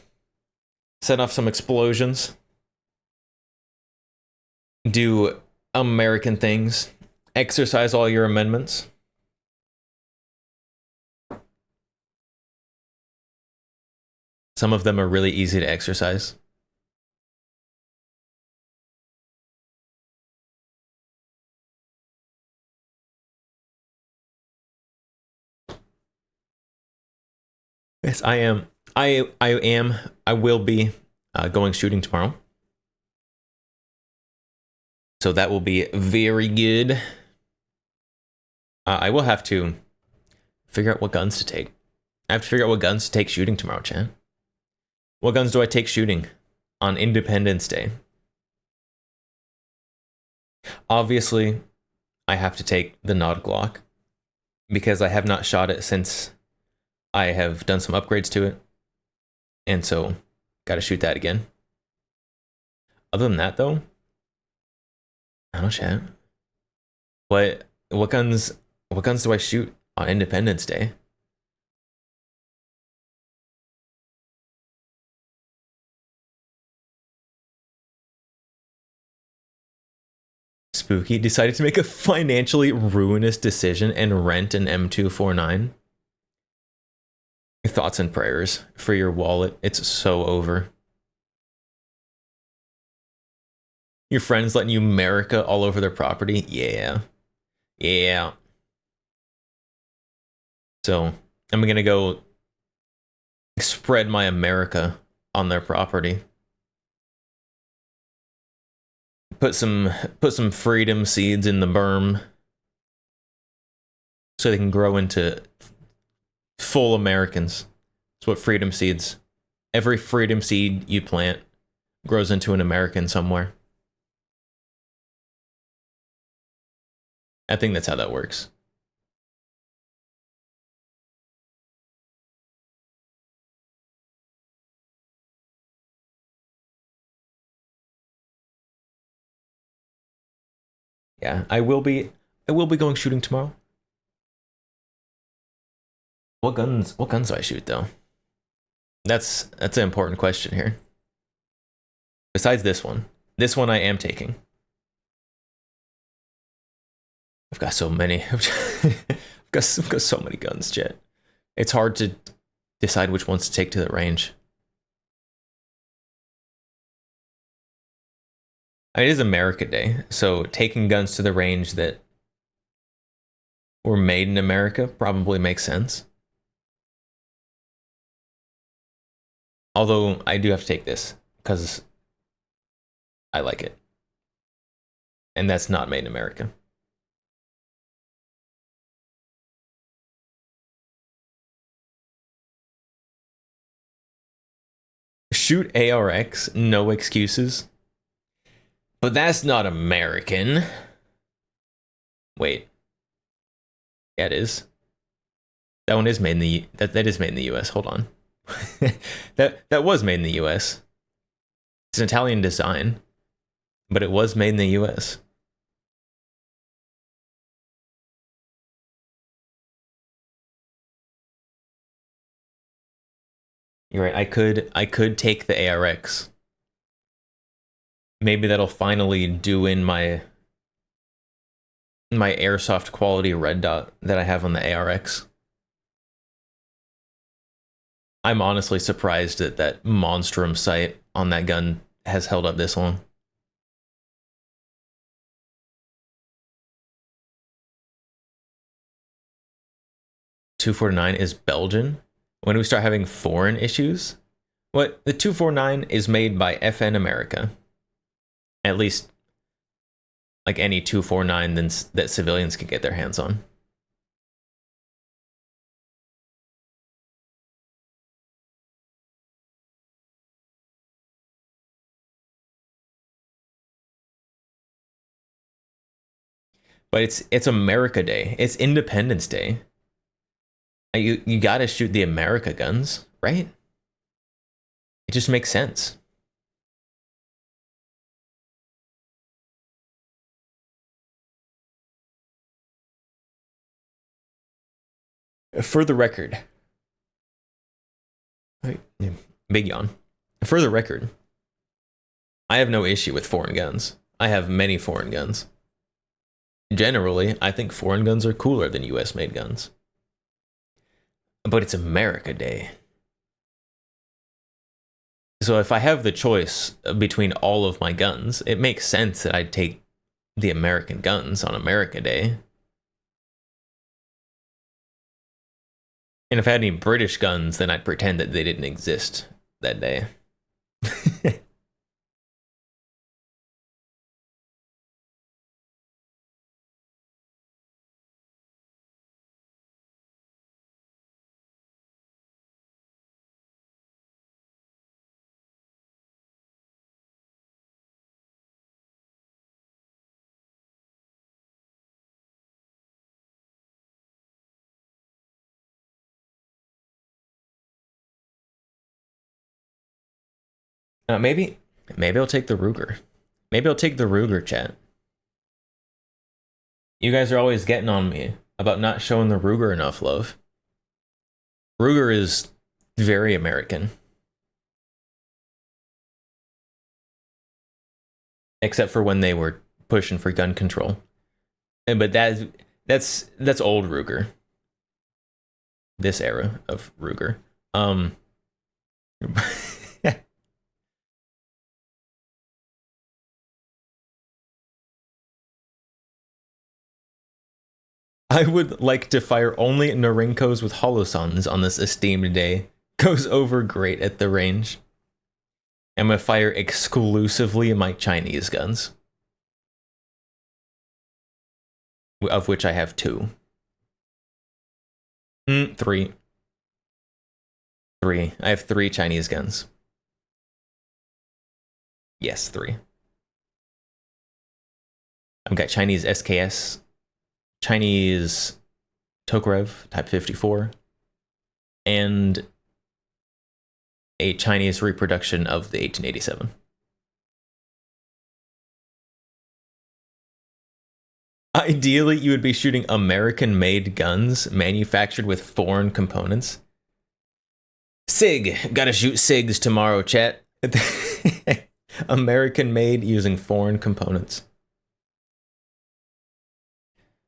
set off some explosions, do American things, exercise all your amendments. Some of them are really easy to exercise. Yes, I am. I will be going shooting tomorrow. So that will be very good. I will have to figure out what guns to take. I have to figure out what guns to take shooting tomorrow, Chan. What guns do I take shooting on Independence Day? Obviously, I have to take the Nod Glock because I have not shot it since I have done some upgrades to it. And so, gotta shoot that again. Other than that, though, I don't know, chat. What guns do I shoot on Independence Day? Spooky decided to make a financially ruinous decision and rent an M249. Thoughts and prayers for your wallet. It's so over. Your friends letting you America all over their property? Yeah. Yeah. So, I'm gonna go spread my America on their property. put some freedom seeds in the berm so they can grow into full Americans. That's what freedom seeds. Every freedom seed you plant grows into an American somewhere. I think that's how that works. Yeah, I will be going shooting tomorrow. What guns do I shoot though? That's an important question here. Besides this one I am taking. I've got so many. I've got so many guns, chat. It's hard to decide which ones to take to the range. It is America Day, so taking guns to the range that were made in America probably makes sense. Although I do have to take this because I like it. And that's not made in America. Shoot ARX, no excuses. But that's not American. Wait. Yeah, it is. That one is made in the that is made in the US. Hold on. that was made in the US. It's an Italian design, but it was made in the US. You're right. I could take the ARX. Maybe that'll finally do in my airsoft quality red dot that I have on the ARX. I'm honestly surprised that that Monstrum sight on that gun has held up this long. .249 is Belgian. When do we start having foreign issues? What? The .249 is made by FN America. At least, like any .249 that civilians can get their hands on. But it's America Day. It's Independence Day. You gotta shoot the America guns, right? It just makes sense. For the record, big yawn. For the record, I have no issue with foreign guns. I have many foreign guns. Generally, I think foreign guns are cooler than US made guns. But it's America Day. So if I have the choice between all of my guns, it makes sense that I'd take the American guns on America Day. And if I had any British guns, then I'd pretend that they didn't exist that day. Maybe I'll take the Ruger. Maybe I'll take the Ruger, chat. You guys are always getting on me about not showing the Ruger enough love. Ruger is very American. Except for when they were pushing for gun control. But that's old Ruger. This era of Ruger. I would like to fire only Norinkos with Holosuns on this esteemed day. Goes over great at the range. I'm gonna fire exclusively my Chinese guns. of which I have 2. 3. 3. I have 3 Chinese guns. Yes, 3. I've got Chinese SKS, Chinese Tokarev Type 54, and a Chinese reproduction of the 1887. Ideally, you would be shooting American-made guns manufactured with foreign components. SIG, gotta shoot SIGs tomorrow, chat. American-made using foreign components.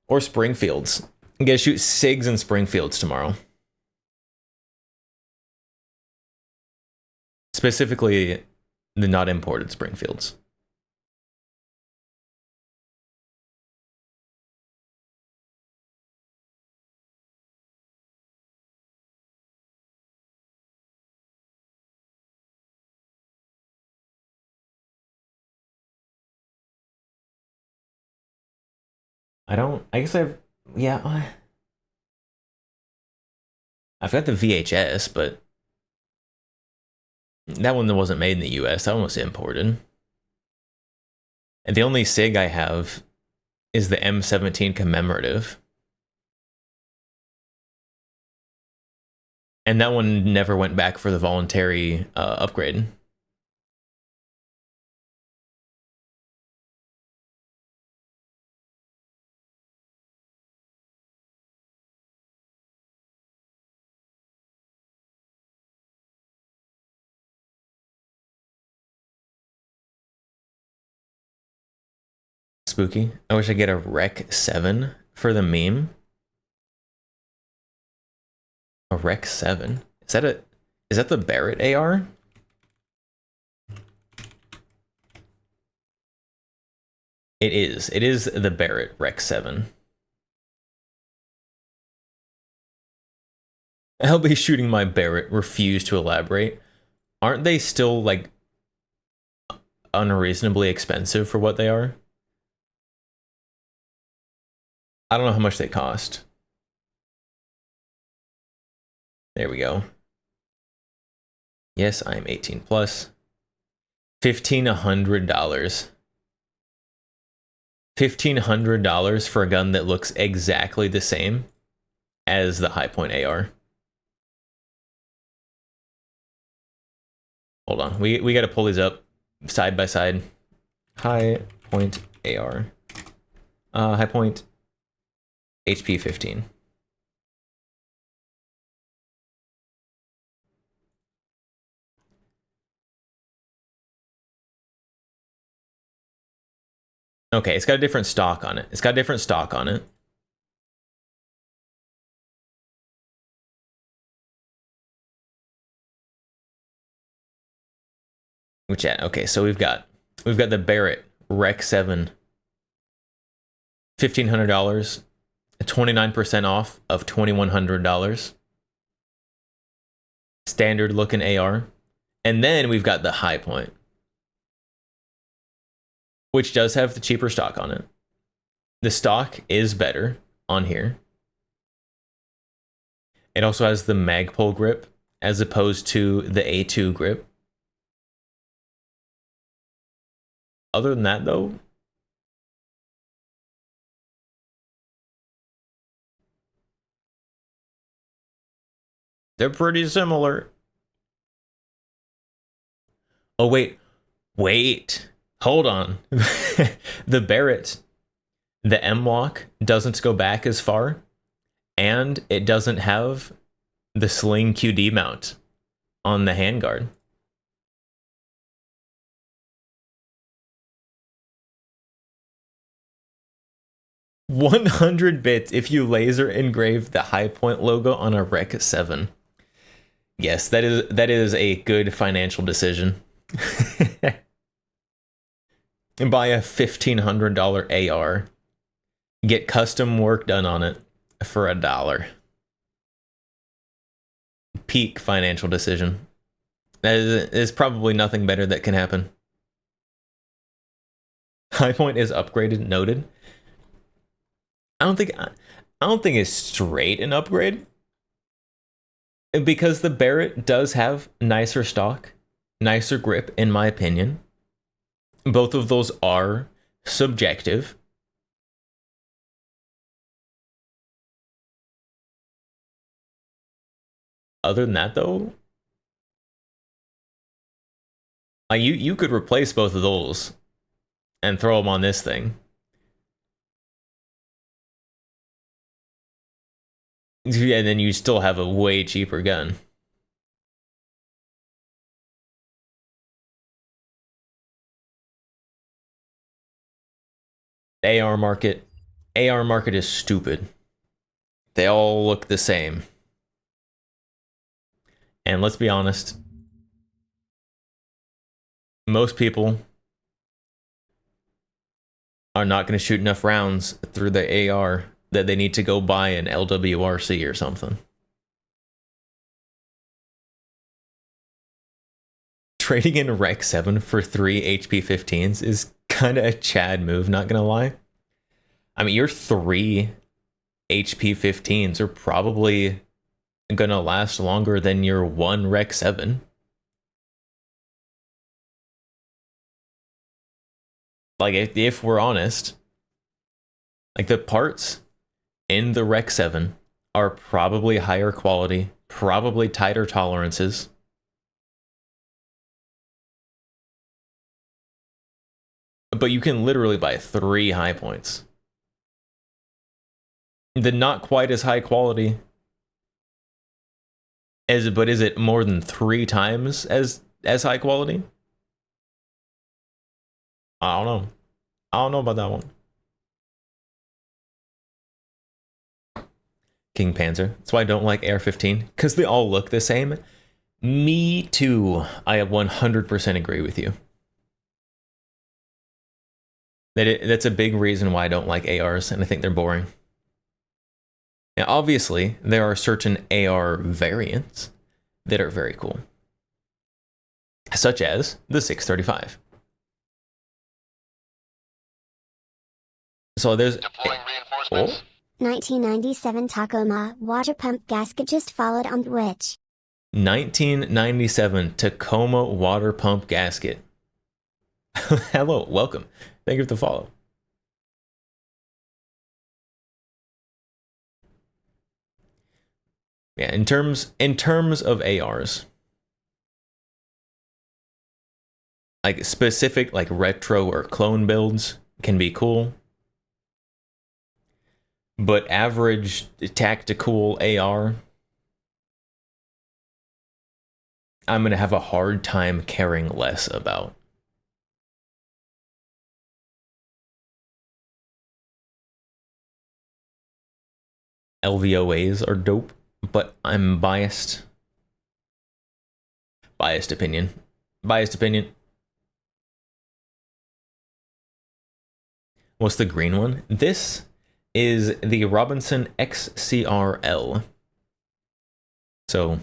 Or Springfields. Gotta shoot SIGs and Springfields tomorrow. Specifically, the not imported Springfields. I guess yeah. I've got the VHS, but that one wasn't made in the US. That one was imported. And the only SIG I have is the M17 commemorative. And that one never went back for the voluntary upgrade. Spooky. I wish I get a Rec 7 for the meme. A Rec 7? Is that the Barrett AR? It is. It is the Barrett Rec 7. I'll be shooting my Barrett. Refuse to elaborate. Aren't they still like unreasonably expensive for what they are? I don't know how much they cost. There we go. Yes, I am 18 plus. $1,500. $1,500 for a gun that looks exactly the same as the High Point AR. Hold on, we got to pull these up side by side. High Point AR. High Point HP 15. Okay, it's got a different stock on it. It's got a different stock on it. Which at? Okay, so we've got the Barrett Rec 7. $1,500. 29% off of $2,100. Standard looking AR. And then we've got the High Point, which does have the cheaper stock on it. The stock is better on here. It also has the Magpul grip as opposed to the A2 grip. Other than that, though, they're pretty similar. Oh, wait. Hold on. The Barrett, the M-Lock doesn't go back as far, and it doesn't have the Sling QD mount on the handguard. $100 if you laser engrave the High Point logo on a Rec 7. Yes, that is a good financial decision. And buy a $1,500 AR. Get custom work done on it for $1. Peak financial decision. That is probably nothing better that can happen. High Point is upgraded, noted. I don't think it's straight an upgrade. Because the Barrett does have nicer stock, nicer grip, in my opinion. Both of those are subjective. Other than that, though, like you could replace both of those and throw them on this thing. And then you still have a way cheaper gun. AR market is stupid. They all look the same. And let's be honest, most people are not going to shoot enough rounds through the AR that they need to go buy an LWRC or something. Trading in Rec 7 for 3 HP 15s is kind of a Chad move, not gonna lie. I mean, your 3 HP 15s are probably gonna last longer than your 1 Rec 7. Like, if we're honest, like the parts in the Rec 7 are probably higher quality, probably tighter tolerances. But you can literally buy 3 high points. The not quite as high quality but is it more than 3 times as high quality? I don't know. I don't know about that one. King Panzer. That's why I don't like AR-15, because they all look the same. Me too. I 100% agree with you. That's a big reason why I don't like ARs, and I think they're boring. Now, obviously, there are certain AR variants that are very cool, such as the 635. So there's... Deploying reinforcements. 1997 Tacoma water pump gasket just followed on Twitch. 1997 Tacoma water pump gasket. Hello, welcome. Thank you for the follow. Yeah, in terms of ARs, like specific like retro or clone builds can be cool, but average tactical AR, I'm gonna have a hard time caring less about. LVOAs are dope, but I'm biased. Biased opinion. What's the green one? This is the Robinson XCRL. So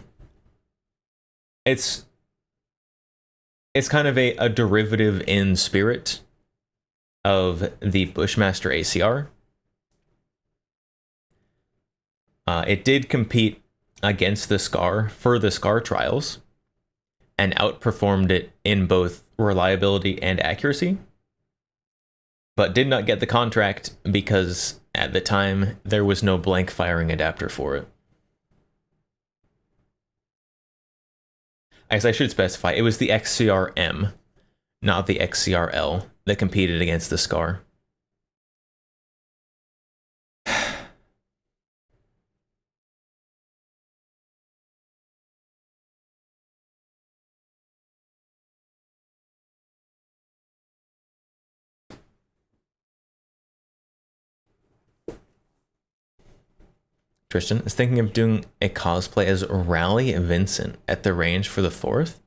it's kind of a derivative in spirit of the Bushmaster ACR. It did compete against the SCAR for the SCAR trials and outperformed it in both reliability and accuracy, but did not get the contract because at the time there was no blank firing adapter for it. I guess I should specify, it was the XCRM, not the XCRL, that competed against the SCAR. Tristan is thinking of doing a cosplay as Rally Vincent at the range for the 4th.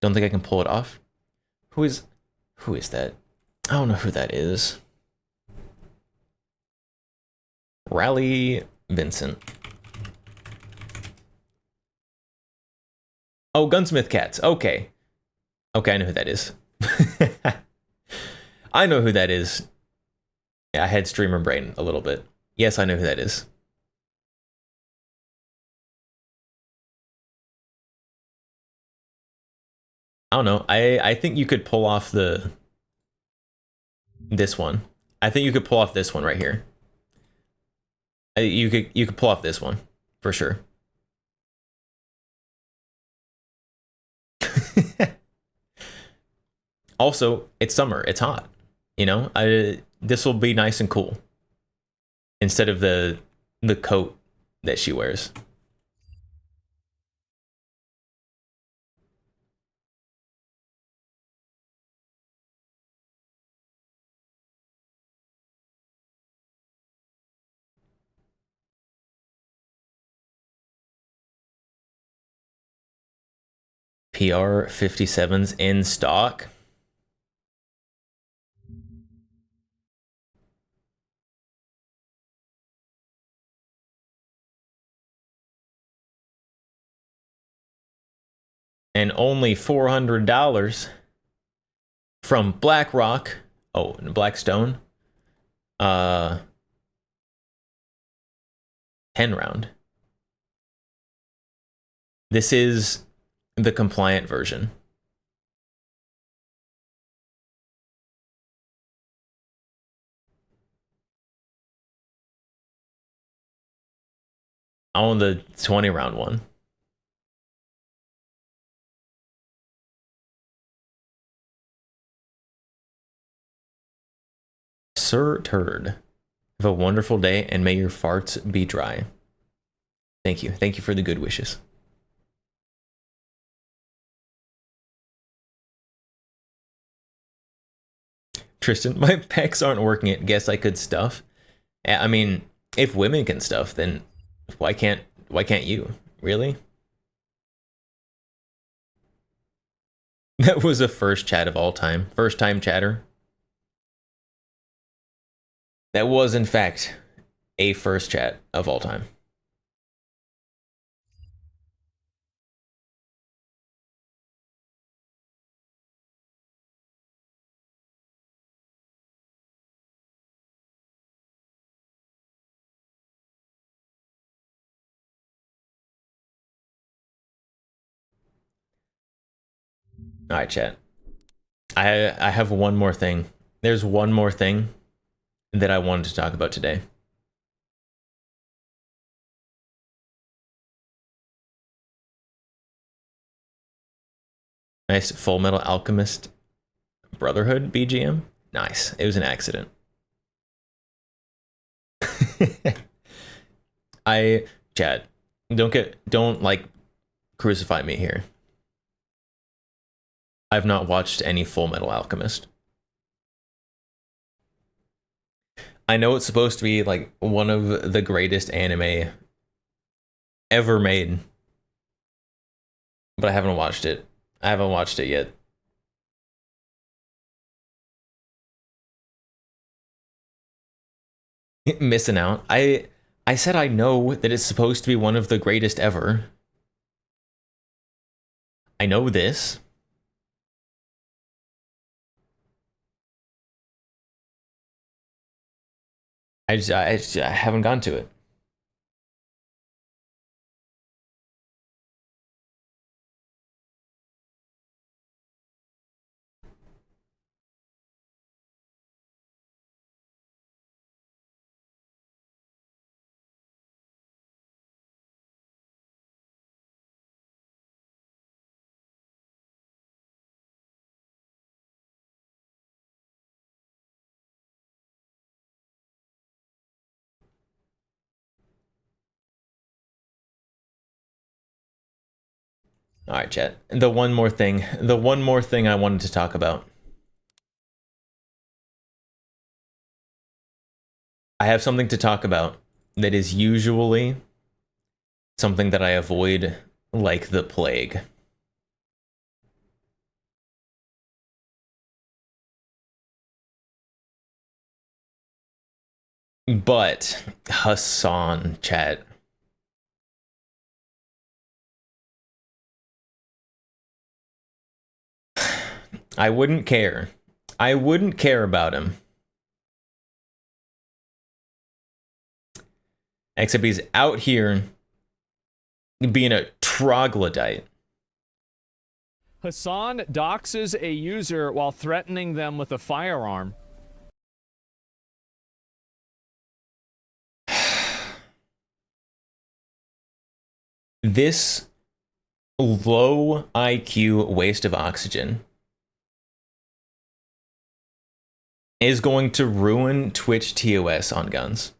Don't think I can pull it off. Who is that? I don't know who that is. Rally Vincent. Oh, Gunsmith Cats. Okay. Okay, I know who that is. I know who that is. Yeah, I had streamer brain a little bit. Yes, I know who that is. I don't know. I think you could pull off this one. I think you could pull off this one right here. You could pull off this one for sure. Also, it's summer. It's hot. You know, this will be nice and cool instead of the coat that she wears. PR 57's in stock. And only $400 from BlackRock. Oh, Blackstone. 10 round. This is the compliant version. I want the 20 round one. Sir Turd, have a wonderful day and may your farts be dry. Thank you. Thank you for the good wishes. Tristan, my pecs aren't working. It guess I could stuff. I mean, if women can stuff, then why can't you? Really? That was the first chat of all time. First time chatter. That was in fact a first chat of all time. All right, chat. I have one more thing. There's one more thing that I wanted to talk about today. Nice Full Metal Alchemist Brotherhood BGM. Nice. It was an accident. Chat. Don't like crucify me here. I've not watched any Full Metal Alchemist. I know it's supposed to be like one of the greatest anime ever made, but I haven't watched it. I haven't watched it yet. Missing out. I said I know that it's supposed to be one of the greatest ever. I know this. I haven't gone to it. All right, chat. The one more thing I wanted to talk about. I have something to talk about that is usually something that I avoid like the plague. But Hassan, chat. I wouldn't care. I wouldn't care about him. Except he's out here being a troglodyte. Hassan doxes a user while threatening them with a firearm. This low IQ waste of oxygen is going to ruin Twitch TOS on guns.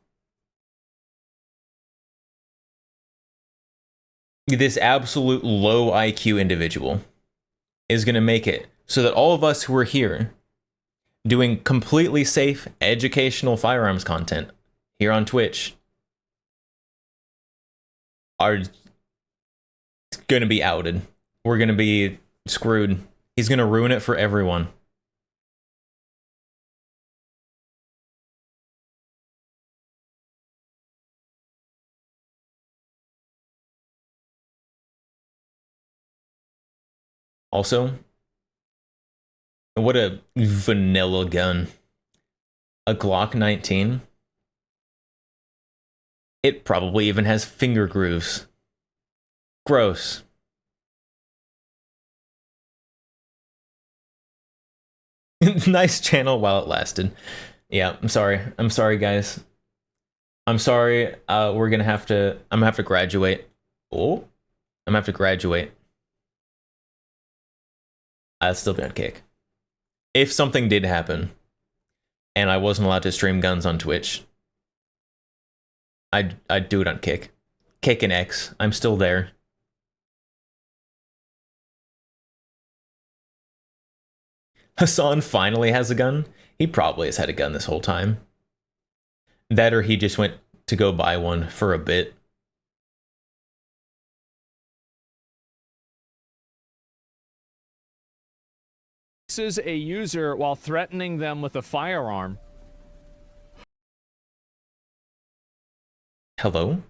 This absolute low IQ individual is going to make it so that all of us who are here doing completely safe educational firearms content here on Twitch are going to be outed. We're going to be screwed. He's going to ruin it for everyone. Also, what a vanilla gun. A Glock 19. It probably even has finger grooves. Gross. Nice channel while it lasted. Yeah, I'm sorry. I'm sorry, guys. I'm sorry. I'm gonna have to graduate. Oh, I'm gonna have to graduate. I'll still be on kick. If something did happen, and I wasn't allowed to stream guns on Twitch, I'd do it on kick. Kick and X. I'm still there. Hassan finally has a gun. He probably has had a gun this whole time. That or he just went to go buy one for a bit. Doxes a user while threatening them with a firearm. Hello?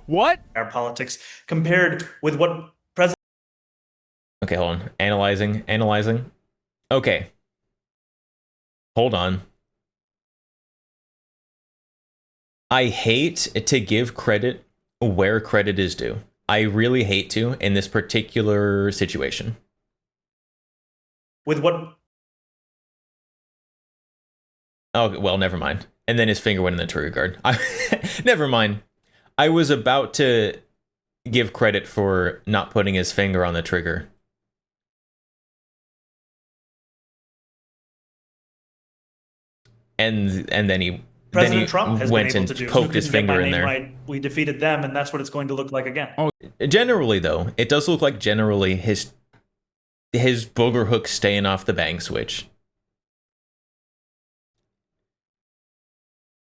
What? Our politics compared with what President. Okay, hold on. Analyzing. Okay. Hold on. I hate to give credit where credit is due. I really hate to in this particular situation. With what? Oh, well, never mind. And then his finger went in the trigger guard. Never mind. I was about to give credit for not putting his finger on the trigger. And then he Trump has went been able and to do. poked his Couldn't get my finger in name there. Right. We defeated them, and that's what it's going to look like again. Oh, generally though, it does look like generally his booger hook staying off the bang switch.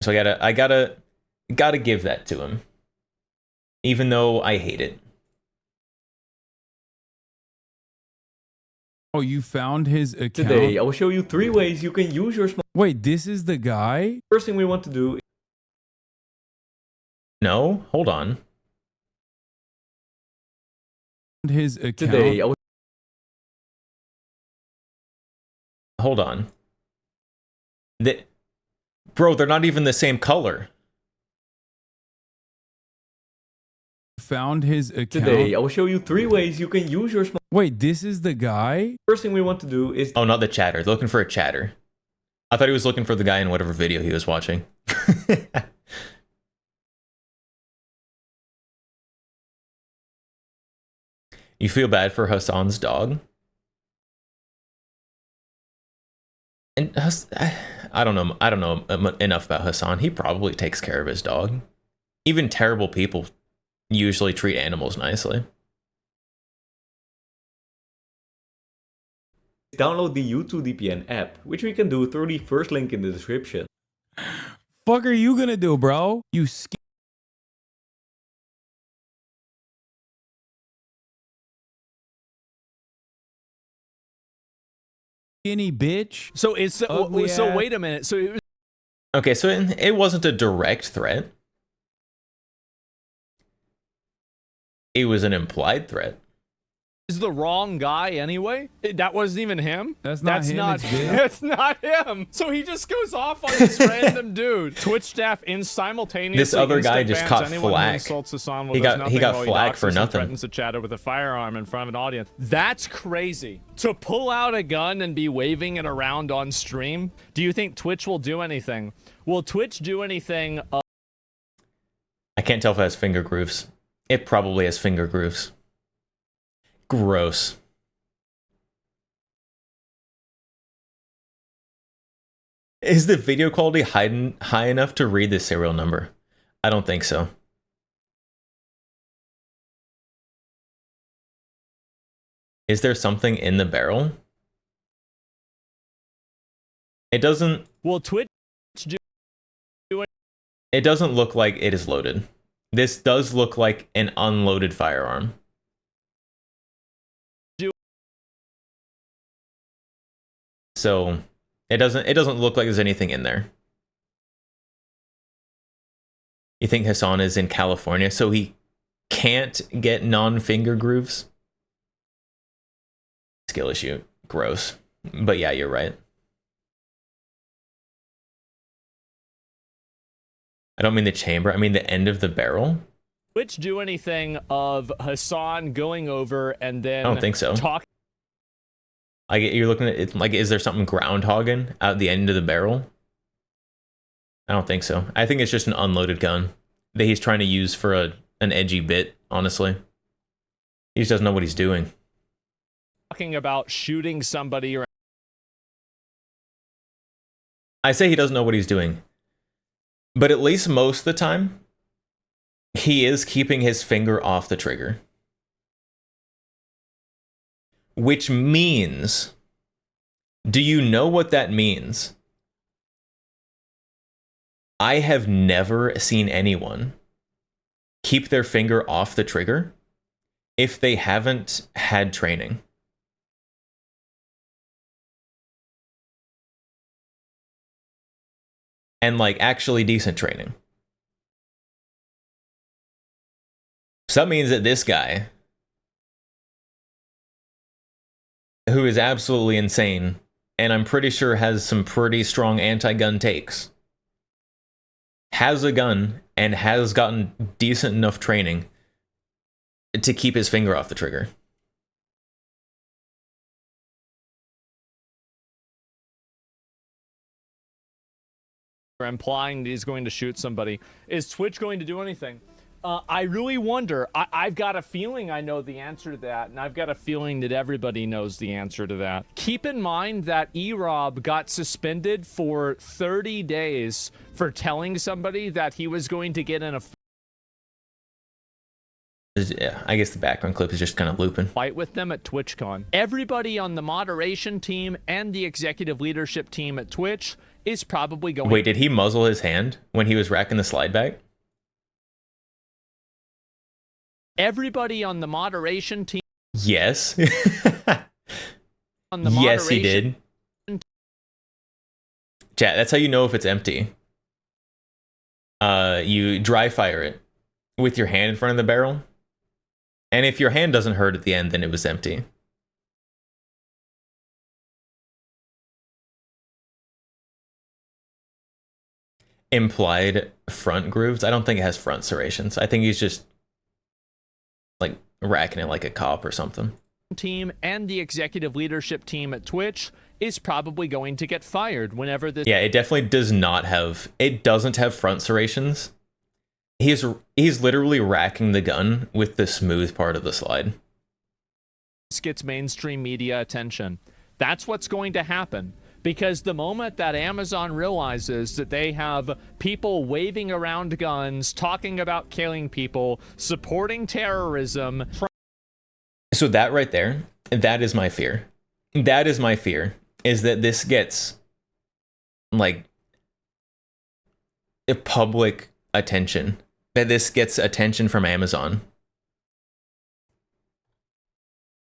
So I gotta give that to him, even though I hate it. Oh, you found his account? Today, I will show you 3 ways you can use your smart. Wait, this is the guy? First thing we want to do. No, hold on. His account? Today, I will. Hold on. Bro, they're not even the same color. Found his account? Today, I will show you 3 ways you can use your smart. Wait, this is the guy? First thing we want to do is. Oh, not the chatter. They're looking for a chatter. I thought he was looking for the guy in whatever video he was watching. You feel bad for Hassan's dog? And I don't know enough about Hassan. He probably takes care of his dog. Even terrible people usually treat animals nicely. Download the YouTube VPN app, which we can do through the first link in the description. Fuck are you gonna do, bro? You skinny bitch. So it's Ugly so ass. wait a minute. So it was Okay, so it wasn't a direct threat. It was an implied threat. is the wrong guy anyway. That wasn't even him. That's not him, it's Viv. That's not him. So he just goes off on this random dude. Twitch staff simultaneously. This other guy instant just bans caught anyone who flack. insults Hassan He with got flack for and nothing. Threatens to chatter with a firearm in front of an audience. That's crazy. To pull out a gun and be waving it around on stream. Do you think Twitch will do anything? Will Twitch do anything? I can't tell if it has finger grooves. It probably has finger grooves. Gross. Is the video quality high enough to read the serial number? I don't think so. Is there something in the barrel? It doesn't. Will Twitch do It doesn't look like it is loaded. This does look like an unloaded firearm. So it doesn't look like there's anything in there. You think Hassan is in California, so he can't get non-finger grooves? Skill issue. Gross. But yeah, you're right. I don't mean the chamber, I mean the end of the barrel. Twitch do anything of Hassan going over and then I don't think so. Like, you're looking at it, like, is there something groundhogging out the end of the barrel? I don't think so. I think it's just an unloaded gun that he's trying to use for an edgy bit, honestly. He just doesn't know what he's doing. Talking about shooting somebody or I say he doesn't know what he's doing. But at least most of the time, he is keeping his finger off the trigger. Which means, do you know what that means? I have never seen anyone keep their finger off the trigger if they haven't had training. And like actually decent training. So that means that this guy, who is absolutely insane, and I'm pretty sure has some pretty strong anti-gun takes, has a gun and has gotten decent enough training to keep his finger off the trigger. implying that he's going to shoot somebody. Is Twitch going to do anything? I really wonder. I've got a feeling I know the answer to that, and I've got a feeling that everybody knows the answer to that. Keep in mind that E-Rob got suspended for 30 days for telling somebody that he was going to get in a Yeah, I guess the background clip is just kind of looping. fight with them at TwitchCon. Everybody on the moderation team and the executive leadership team at Twitch is probably going... Wait, did he muzzle his hand when he was racking the slide back? Everybody on the moderation team... Yes. on the Yes, he moderation did. Chat, that's how you know if it's empty. You dry fire it with your hand in front of the barrel. And if your hand doesn't hurt at the end, then it was empty. Implied front grooves. I don't think it has front serrations. I think he's just like racking it like a cop or something. team and the executive leadership team at Twitch is probably going to get fired whenever this... Yeah, it definitely does not have... It doesn't have front serrations. He's literally racking the gun with the smooth part of the slide. gets mainstream media attention. That's what's going to happen. Because the moment that Amazon realizes that they have people waving around guns, talking about killing people, supporting terrorism... So that right there, that is my fear. That is my fear, is that this gets, like, public attention. That this gets attention from Amazon.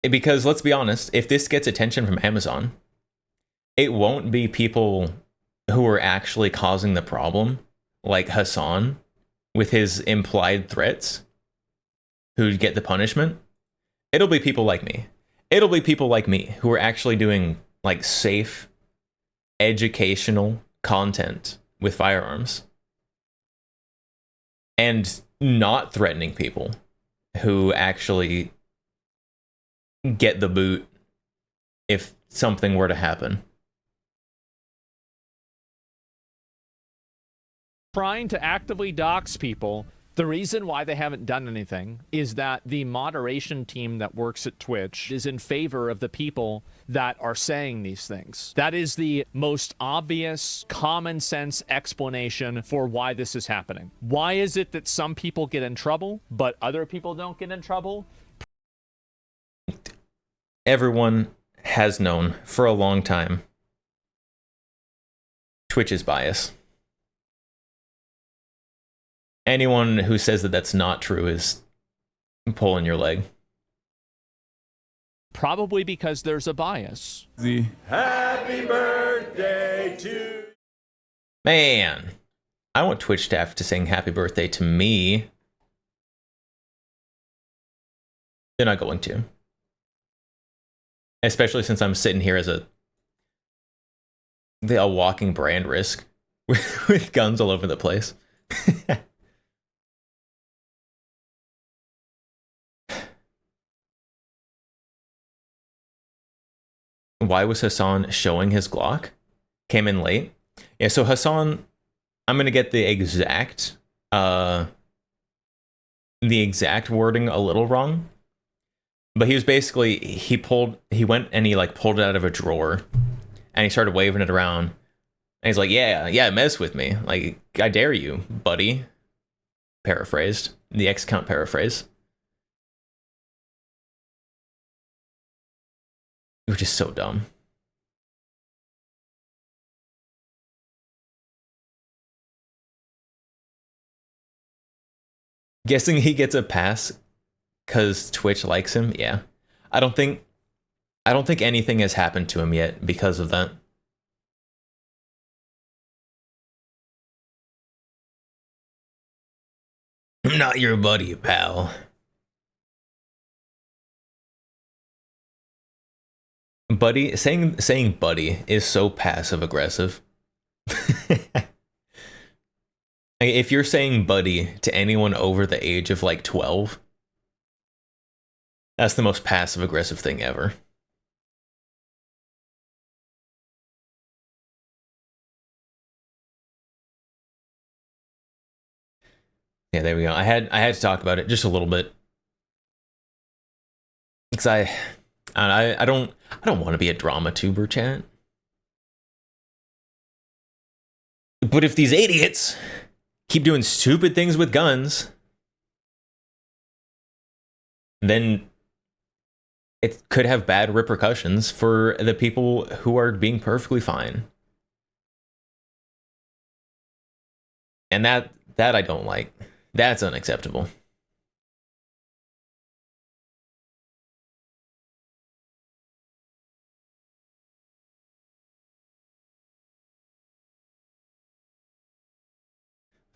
Because, let's be honest, if this gets attention from Amazon, it won't be people who are actually causing the problem, like Hassan, with his implied threats, who get the punishment. It'll be people like me. It'll be people like me who are actually doing like safe, educational content with firearms and not threatening people who actually get the boot if something were to happen. Trying to actively dox people. The reason why they haven't done anything is that the moderation team that works at Twitch is in favor of the people that are saying these things. That is the most obvious, common sense explanation for why this is happening. Why is it that some people get in trouble, but other people don't get in trouble? Everyone has known for a long time Twitch's bias. Anyone who says that that's not true is pulling your leg. Probably because there's a bias. Happy birthday to... Man, I want Twitch staff to sing happy birthday to me. They're not going to. Especially since I'm sitting here as a walking brand risk with guns all over the place. Why was Hassan showing his Glock? Came in late. Yeah, so Hassan, I'm gonna get the exact wording a little wrong. But he was basically, he went and he like pulled it out of a drawer and he started waving it around. And he's like, yeah, mess with me. Like, I dare you, buddy. Paraphrased. The X-Count paraphrase. Which is so dumb. Guessing he gets a pass because Twitch likes him? Yeah. I don't think anything has happened to him yet because of that. I'm not your buddy, pal. Buddy, saying buddy is so passive aggressive. If you're saying buddy to anyone over the age of like 12, that's the most passive aggressive thing ever. Yeah, there we go. I had to talk about it just a little bit. Because I don't want to be a drama tuber, chat. But if these idiots keep doing stupid things with guns, then it could have bad repercussions for the people who are being perfectly fine. And that I don't like. That's unacceptable.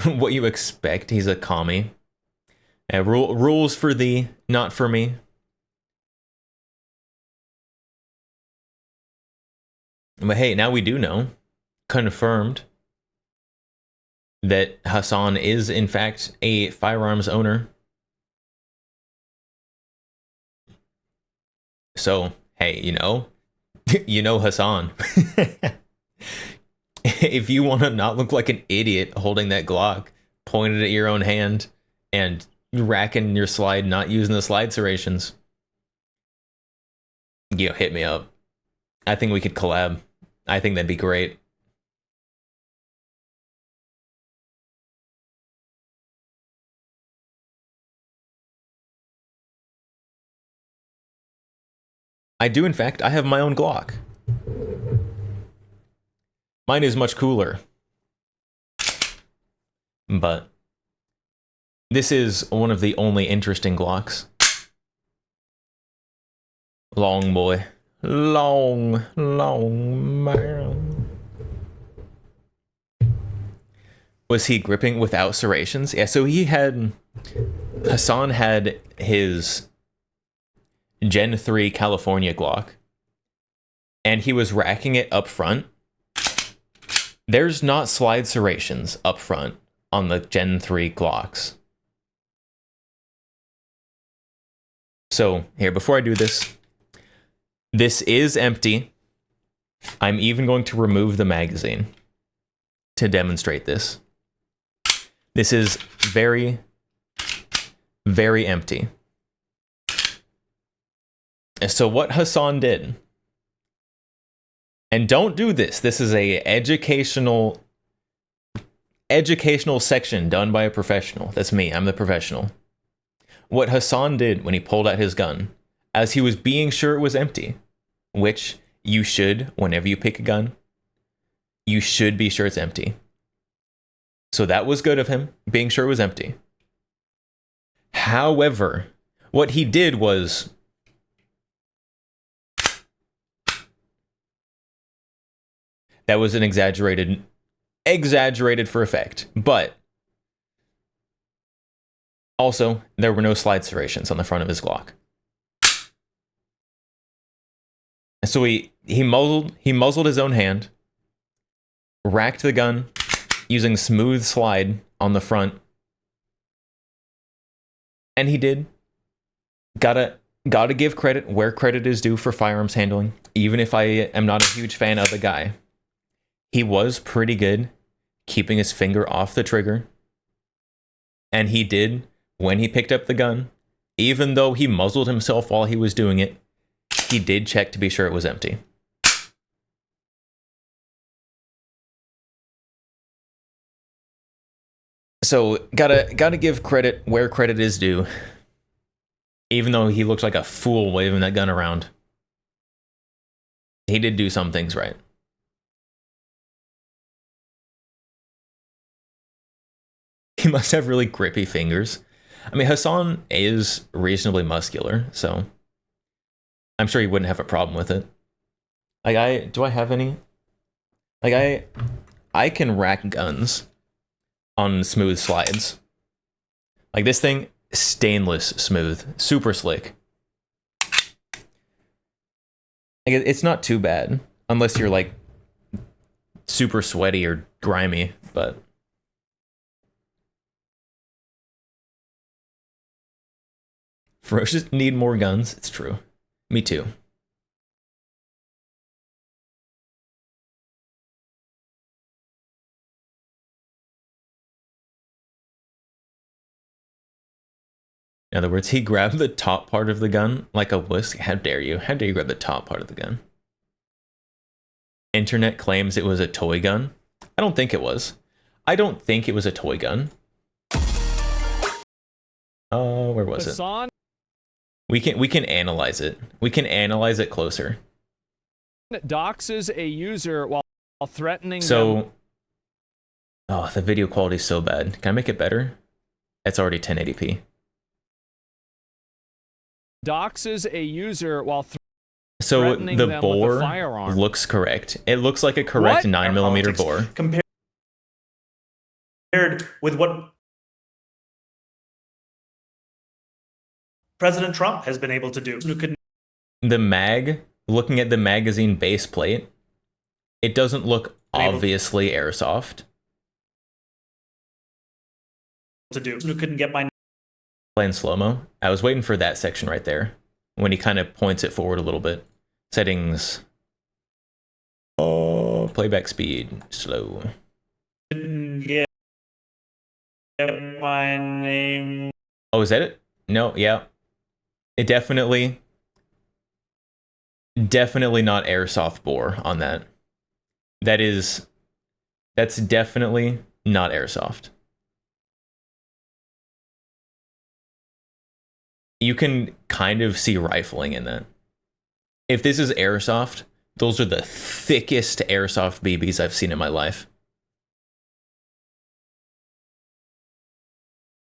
What you expect? He's a commie. Rules for thee, not for me. But hey, now we do know, confirmed, that Hassan is in fact a firearms owner. So, hey, you know Hassan. If you want to not look like an idiot holding that Glock pointed at your own hand and racking your slide, not using the slide serrations, hit me up. I think we could collab. I think that'd be great. I do, in fact. I have my own Glock. Mine is much cooler. But this is one of the only interesting Glocks. Long boy. Long man. Was he gripping without serrations? Yeah, so Hassan had his Gen 3 California Glock, and he was racking it up front, there's not slide serrations up front on the Gen 3 Glocks. So here, before I do this is empty. I'm even going to remove the magazine to demonstrate this. This is very, very empty. And so what Hassan did, and don't do this, this is a educational section done by a professional. That's me, I'm the professional. What Hassan did when he pulled out his gun, as he was being sure it was empty, which you should, whenever you pick a gun, you should be sure it's empty. So that was good of him, being sure it was empty. However, what he did was that was an exaggerated for effect, but also there were no slide serrations on the front of his Glock. And so he muzzled his own hand, racked the gun using smooth slide on the front, and he did. Gotta give credit where credit is due for firearms handling, even if I am not a huge fan of the guy. He was pretty good keeping his finger off the trigger. And he did, when he picked up the gun, even though he muzzled himself while he was doing it, he did check to be sure it was empty. So gotta give credit where credit is due. Even though he looked like a fool waving that gun around, he did do some things right. He must have really grippy fingers. I mean, Hassan is reasonably muscular, so I'm sure he wouldn't have a problem with it. Like, do I have any? Like, I can rack guns on smooth slides. Like, this thing, stainless smooth, super slick. Like, it's not too bad, unless you're, like, super sweaty or grimy, but ferocious need more guns. It's true. Me too. In other words, he grabbed the top part of the gun like a wuss. How dare you? How dare you grab the top part of the gun? Internet claims it was a toy gun. I don't think it was. I don't think it was a toy gun. Oh, where was Hassan? it? We can analyze it. We can analyze it closer. Doxes a user while threatening them. So, oh, the video quality is so bad. Can I make it better? It's already 1080p. Doxes a user while So threatening the them bore with a firearm. looks correct. It looks like a correct What? 9mm bore. Compared with what President Trump has been able to do. The mag, looking at the magazine base plate, it doesn't look obviously airsoft. To do. Who couldn't get my Playing slow-mo. I was waiting for that section right there when he kind of points it forward a little bit. Settings. Oh, playback speed slow. get my name. Oh, is that it? No, yeah. It definitely not airsoft bore on that. That's definitely not airsoft. You can kind of see rifling in that. If this is airsoft, those are the thickest airsoft BBs I've seen in my life.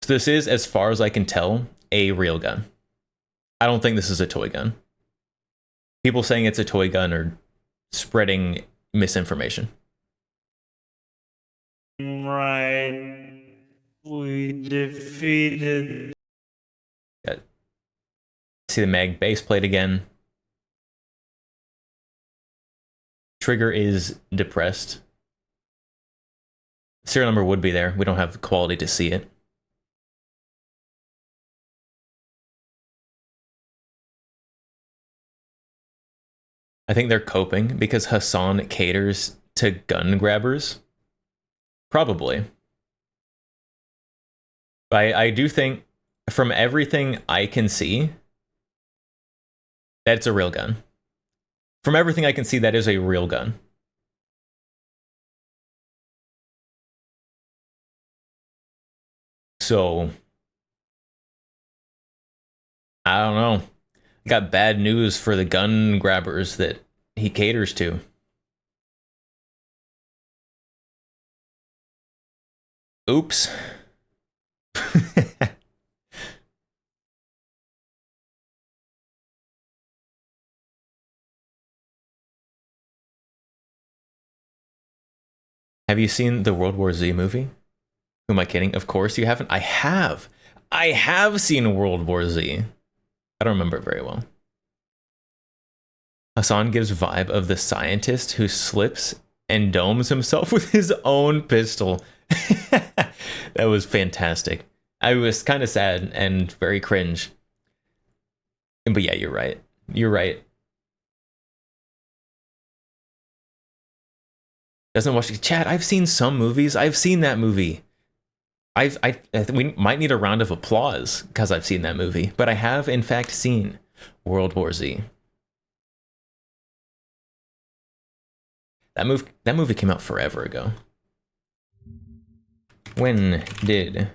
So this is, as far as I can tell, a real gun. I don't think this is a toy gun. People saying it's a toy gun are spreading misinformation. Right. We defeated See the mag base plate again. Trigger is depressed. Serial number would be there. We don't have the quality to see it. I think they're coping because Hassan caters to gun grabbers. Probably. I do think, from everything I can see, that's a real gun. From everything I can see, that is a real gun. So, I don't know. Got bad news for the gun grabbers that he caters to. Oops. Have you seen the World War Z movie? Who am I kidding? Of course you haven't. I have. I have seen World War Z. I don't remember it very well. Hassan gives vibe of the scientist who slips and domes himself with his own pistol. That was fantastic. I was kind of sad and very cringe. But yeah, you're right. You're right. Doesn't watch the chat. I've seen some movies. I've seen that movie. We might need a round of applause because I've seen that movie, but I have in fact seen World War Z. That movie came out forever ago. When did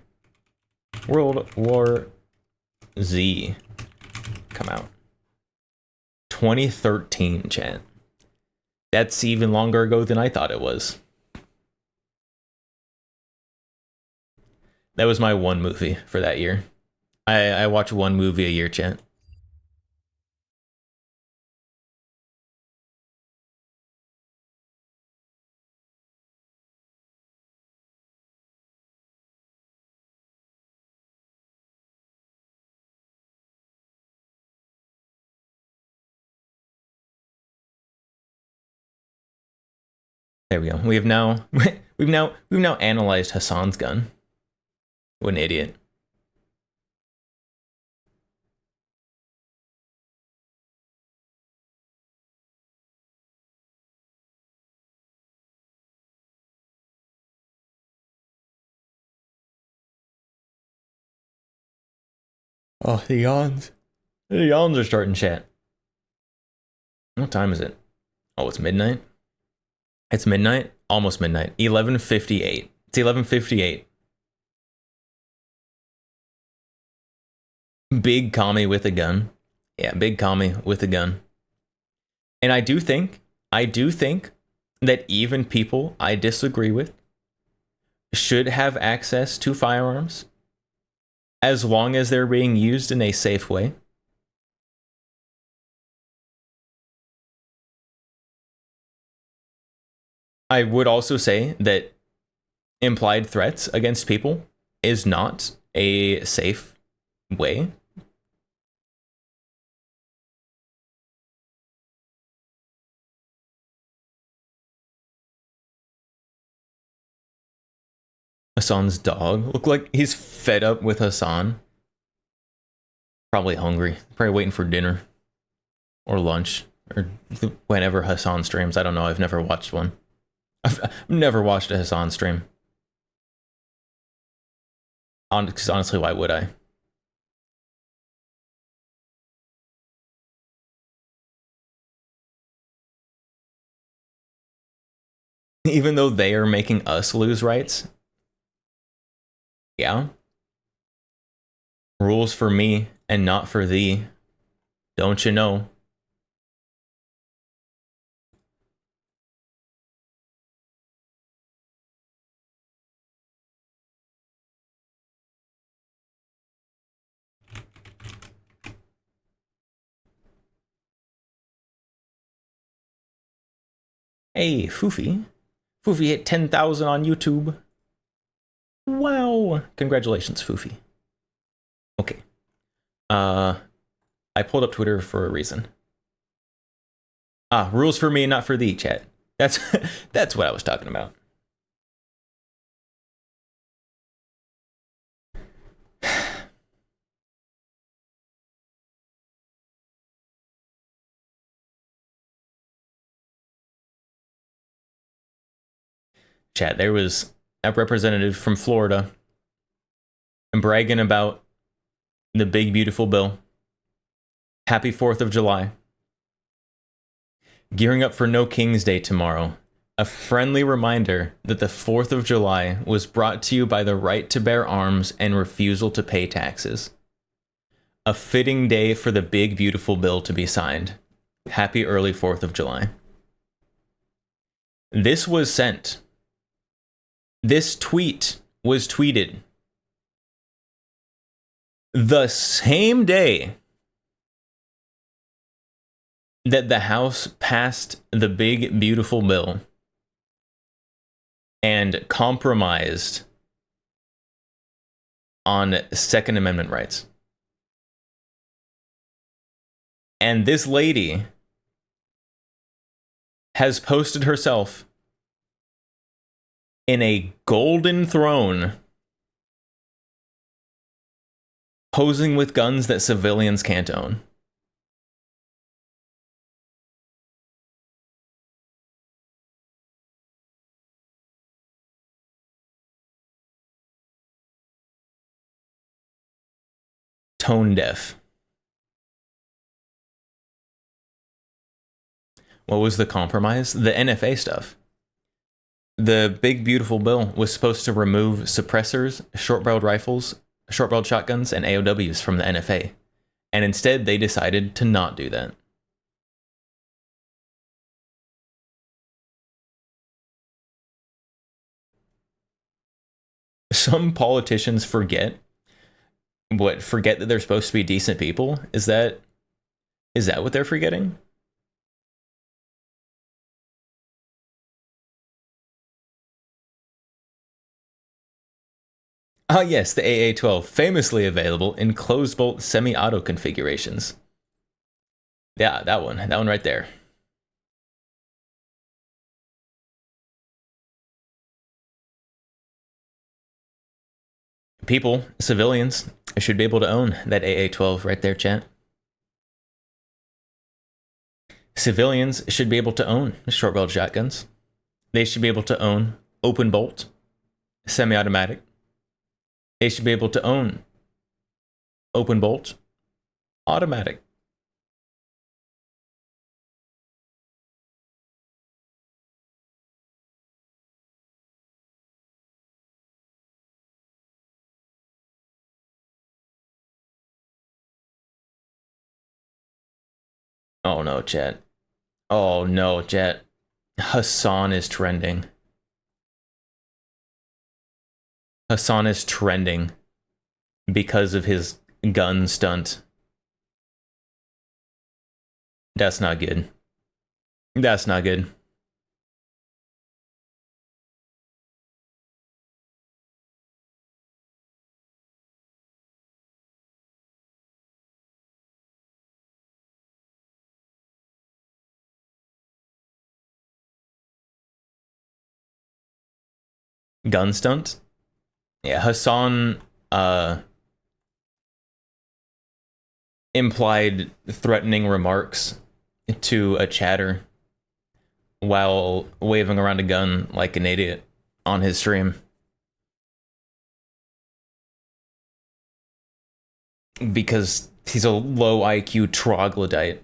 World War Z come out? 2013, chat. That's even longer ago than I thought it was. That was my one movie for that year. I watch one movie a year, chat. There we go. We've now analyzed Hassan's gun. What an idiot. Oh, the yawns. The yawns are starting, chat. What time is it? Oh, it's midnight? It's midnight? Almost midnight. 11:58. It's 11:58. Big commie with a gun. Yeah, big commie with a gun. And I do think that even people I disagree with should have access to firearms as long as they're being used in a safe way. I would also say that implied threats against people is not a safe way. Hassan's dog look like he's fed up with Hassan. Probably hungry. Probably waiting for dinner or lunch or whenever Hassan streams. I don't know. I've never watched one. I've never watched a Hassan stream. Honestly, why would I? Even though they are making us lose rights. Yeah. Rules for me and not for thee. Don't you know? Hey, Foofy. Foofy hit 10,000 on YouTube. Wow. Congratulations, Foofy. Okay. I pulled up Twitter for a reason. Rules for me, not for thee, chat. That's that's what I was talking about. Chat, there was a representative from Florida and bragging about the big, beautiful bill. Happy 4th of July. Gearing up for No King's Day tomorrow. A friendly reminder that the 4th of July was brought to you by the right to bear arms and refusal to pay taxes. A fitting day for the big, beautiful bill to be signed. Happy early 4th of July. This was sent. This tweet was tweeted the same day that the House passed the big, beautiful bill and compromised on Second Amendment rights. And this lady has posted herself in a golden throne, posing with guns that civilians can't own. Tone deaf. What was the compromise? The NFA stuff. The big, beautiful bill was supposed to remove suppressors, short-barreled rifles, short-barreled shotguns, and AOWs from the NFA. And instead, they decided to not do that. Some politicians forget that they're supposed to be decent people. Is that what they're forgetting? Ah, yes, the AA-12, famously available in closed-bolt semi-auto configurations. Yeah, that one right there. People, civilians, should be able to own that AA-12 right there, chat. Civilians should be able to own short-barreled shotguns. They should be able to own open bolt, semi-automatic. They should be able to own open bolt, automatic. Oh no, chat. Oh no, chat. Hassan is trending. Hassan is trending because of his gun stunt. That's not good. That's not good. Gun stunt? Yeah, Hassan implied threatening remarks to a chatter while waving around a gun like an idiot on his stream. Because he's a low IQ troglodyte.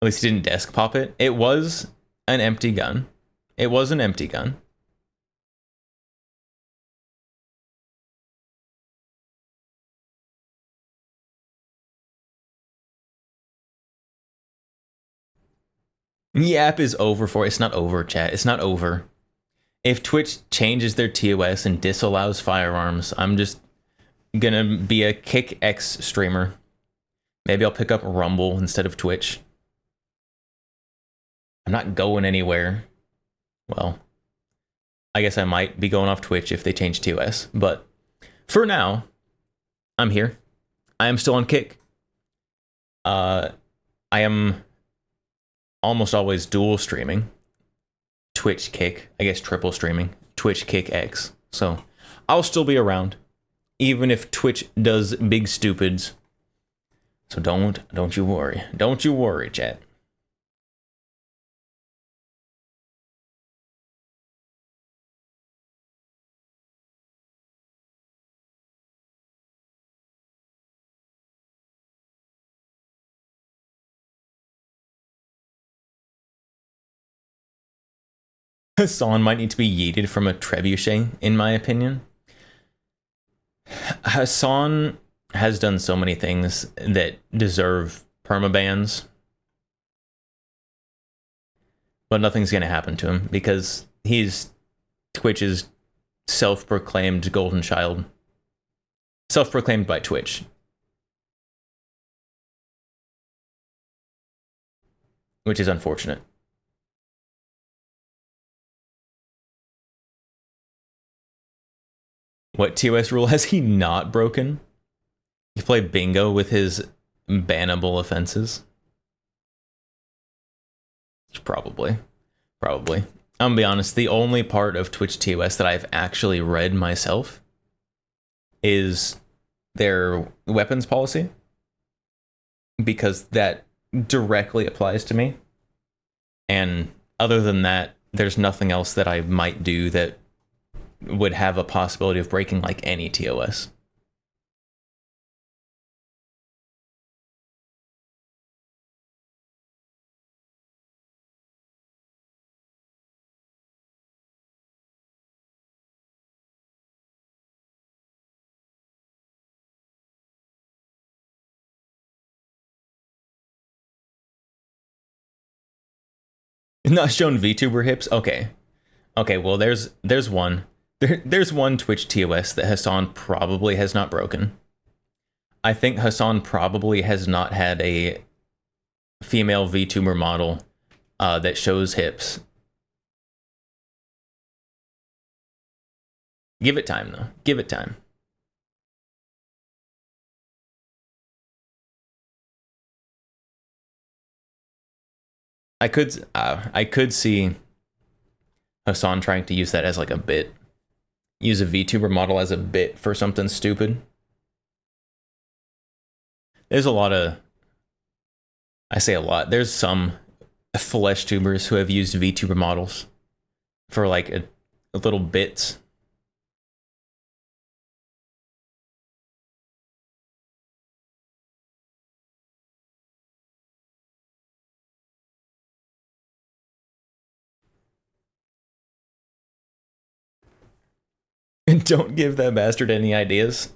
At least he didn't desk pop it. It was an empty gun. It was an empty gun. The app is over for it. It's not over, chat. It's not over. If Twitch changes their TOS and disallows firearms, I'm just gonna be a Kick X streamer. Maybe I'll pick up Rumble instead of Twitch. I'm not going anywhere. Well, I guess I might be going off Twitch if they change TOS, but for now, I'm here. I am still on Kick. I am almost always dual streaming. Twitch Kick, I guess triple streaming. Twitch Kick X. So I'll still be around, even if Twitch does big stupids. So don't you worry. Don't you worry, chat. Hassan might need to be yeeted from a trebuchet, in my opinion. Hassan has done so many things that deserve permabans, but nothing's going to happen to him because he's Twitch's self-proclaimed golden child. Self-proclaimed by Twitch. Which is unfortunate. What TOS rule has he not broken? You play bingo with his bannable offenses? Probably. I'm gonna be honest, the only part of Twitch TOS that I've actually read myself is their weapons policy, because that directly applies to me. And other than that, there's nothing else that I might do that would have a possibility of breaking like any TOS. Not shown VTuber hips? Okay, well there's one. There's one Twitch TOS that Hassan probably has not broken. I think Hassan probably has not had a female VTuber model that shows hips. Give it time, though. Give it time. I could see Hassan trying to use that as like a bit. Use a VTuber model as a bit for something stupid. There's a lot of... I say a lot. There's some flesh tubers who have used VTuber models for like a little bits. Don't give that bastard any ideas.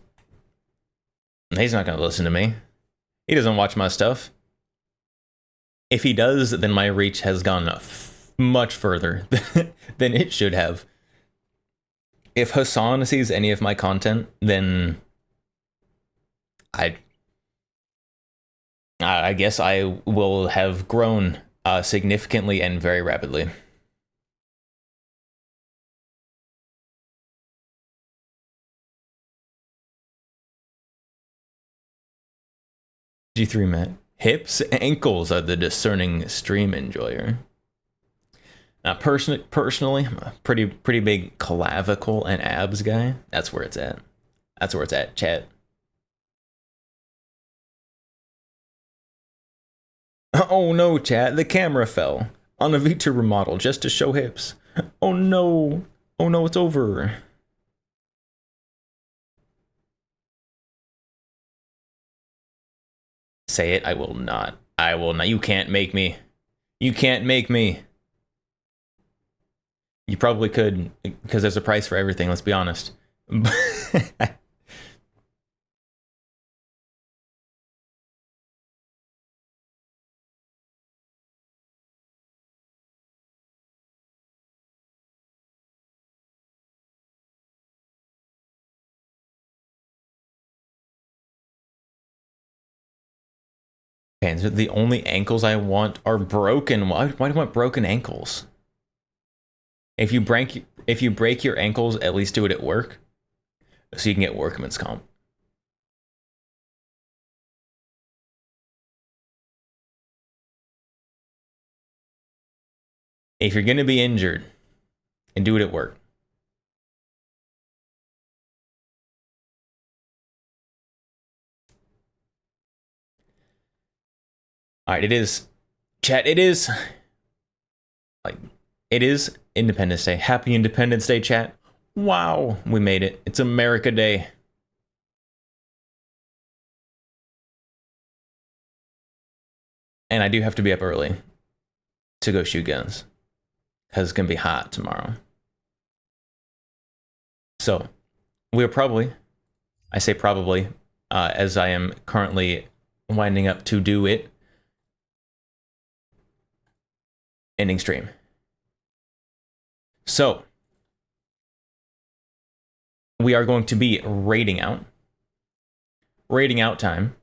He's not going to listen to me. He doesn't watch my stuff. If he does, then my reach has gone much further than it should have. If Hassan sees any of my content, then I guess I will have grown significantly and very rapidly. G3 Matt. Hips, ankles are the discerning stream enjoyer. Now, personally, I'm a pretty big clavicle and abs guy. That's where it's at. That's where it's at, chat. Oh no, chat. The camera fell on a VTuber model just to show hips. Oh no. Oh no, it's over. Say it. I will not. I will not. You can't make me. You can't make me. You probably could, because there's a price for everything, let's be honest. Okay, so the only ankles I want are broken. Why do I want broken ankles? If you break your ankles, at least do it at work. so you can get workman's comp. If you're going to be injured, and do it at work. All right, it is, chat, it is Independence Day. Happy Independence Day, chat. Wow, we made it. It's America Day. And I do have to be up early to go shoot guns, because it's going to be hot tomorrow. So, we're probably, I say probably, as I am currently winding up to do it, ending stream. So, we are going to be raiding out. Raiding out time.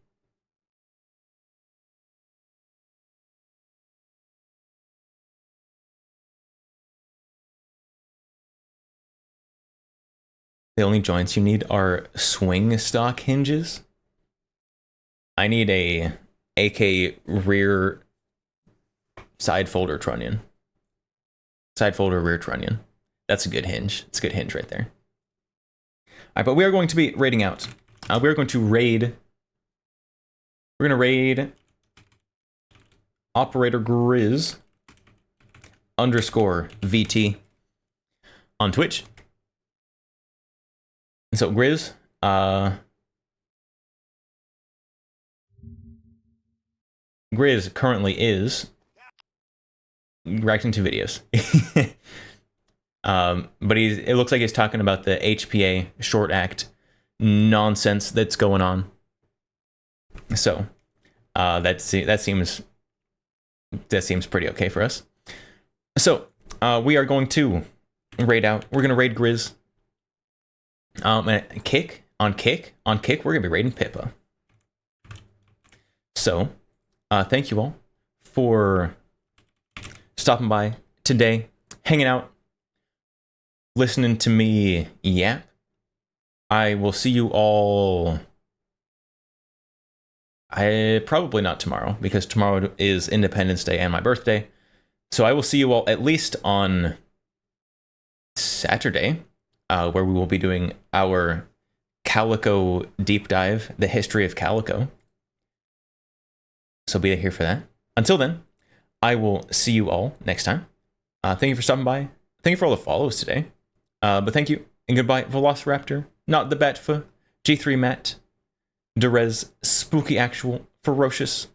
The only joints you need are swing stock hinges. I need a AK rear side folder trunnion. Side folder rear trunnion. That's a good hinge. It's a good hinge right there. All right, but we are going to be raiding out. We're going to raid. We're going to raid Operator Grizz _VT on Twitch. And so Grizz, Grizz currently is reacting to videos. But it looks like he's talking about the HPA short act nonsense that's going on. So that seems pretty okay for us. So we are going to raid out. We're gonna raid Grizz. And Kick, we're gonna be raiding Pippa. So, thank you all for stopping by today, hanging out, listening to me yap. I will see you all. Probably not tomorrow, because tomorrow is Independence Day and my birthday. So I will see you all at least on Saturday, where we will be doing our Calico deep dive, the history of Calico. So be here for that. Until then, I will see you all next time. Thank you for stopping by. Thank you for all the follows today. But thank you and goodbye, Velociraptor, Not the Batfa, G3 Matt, Derez, Spooky Actual, Ferocious.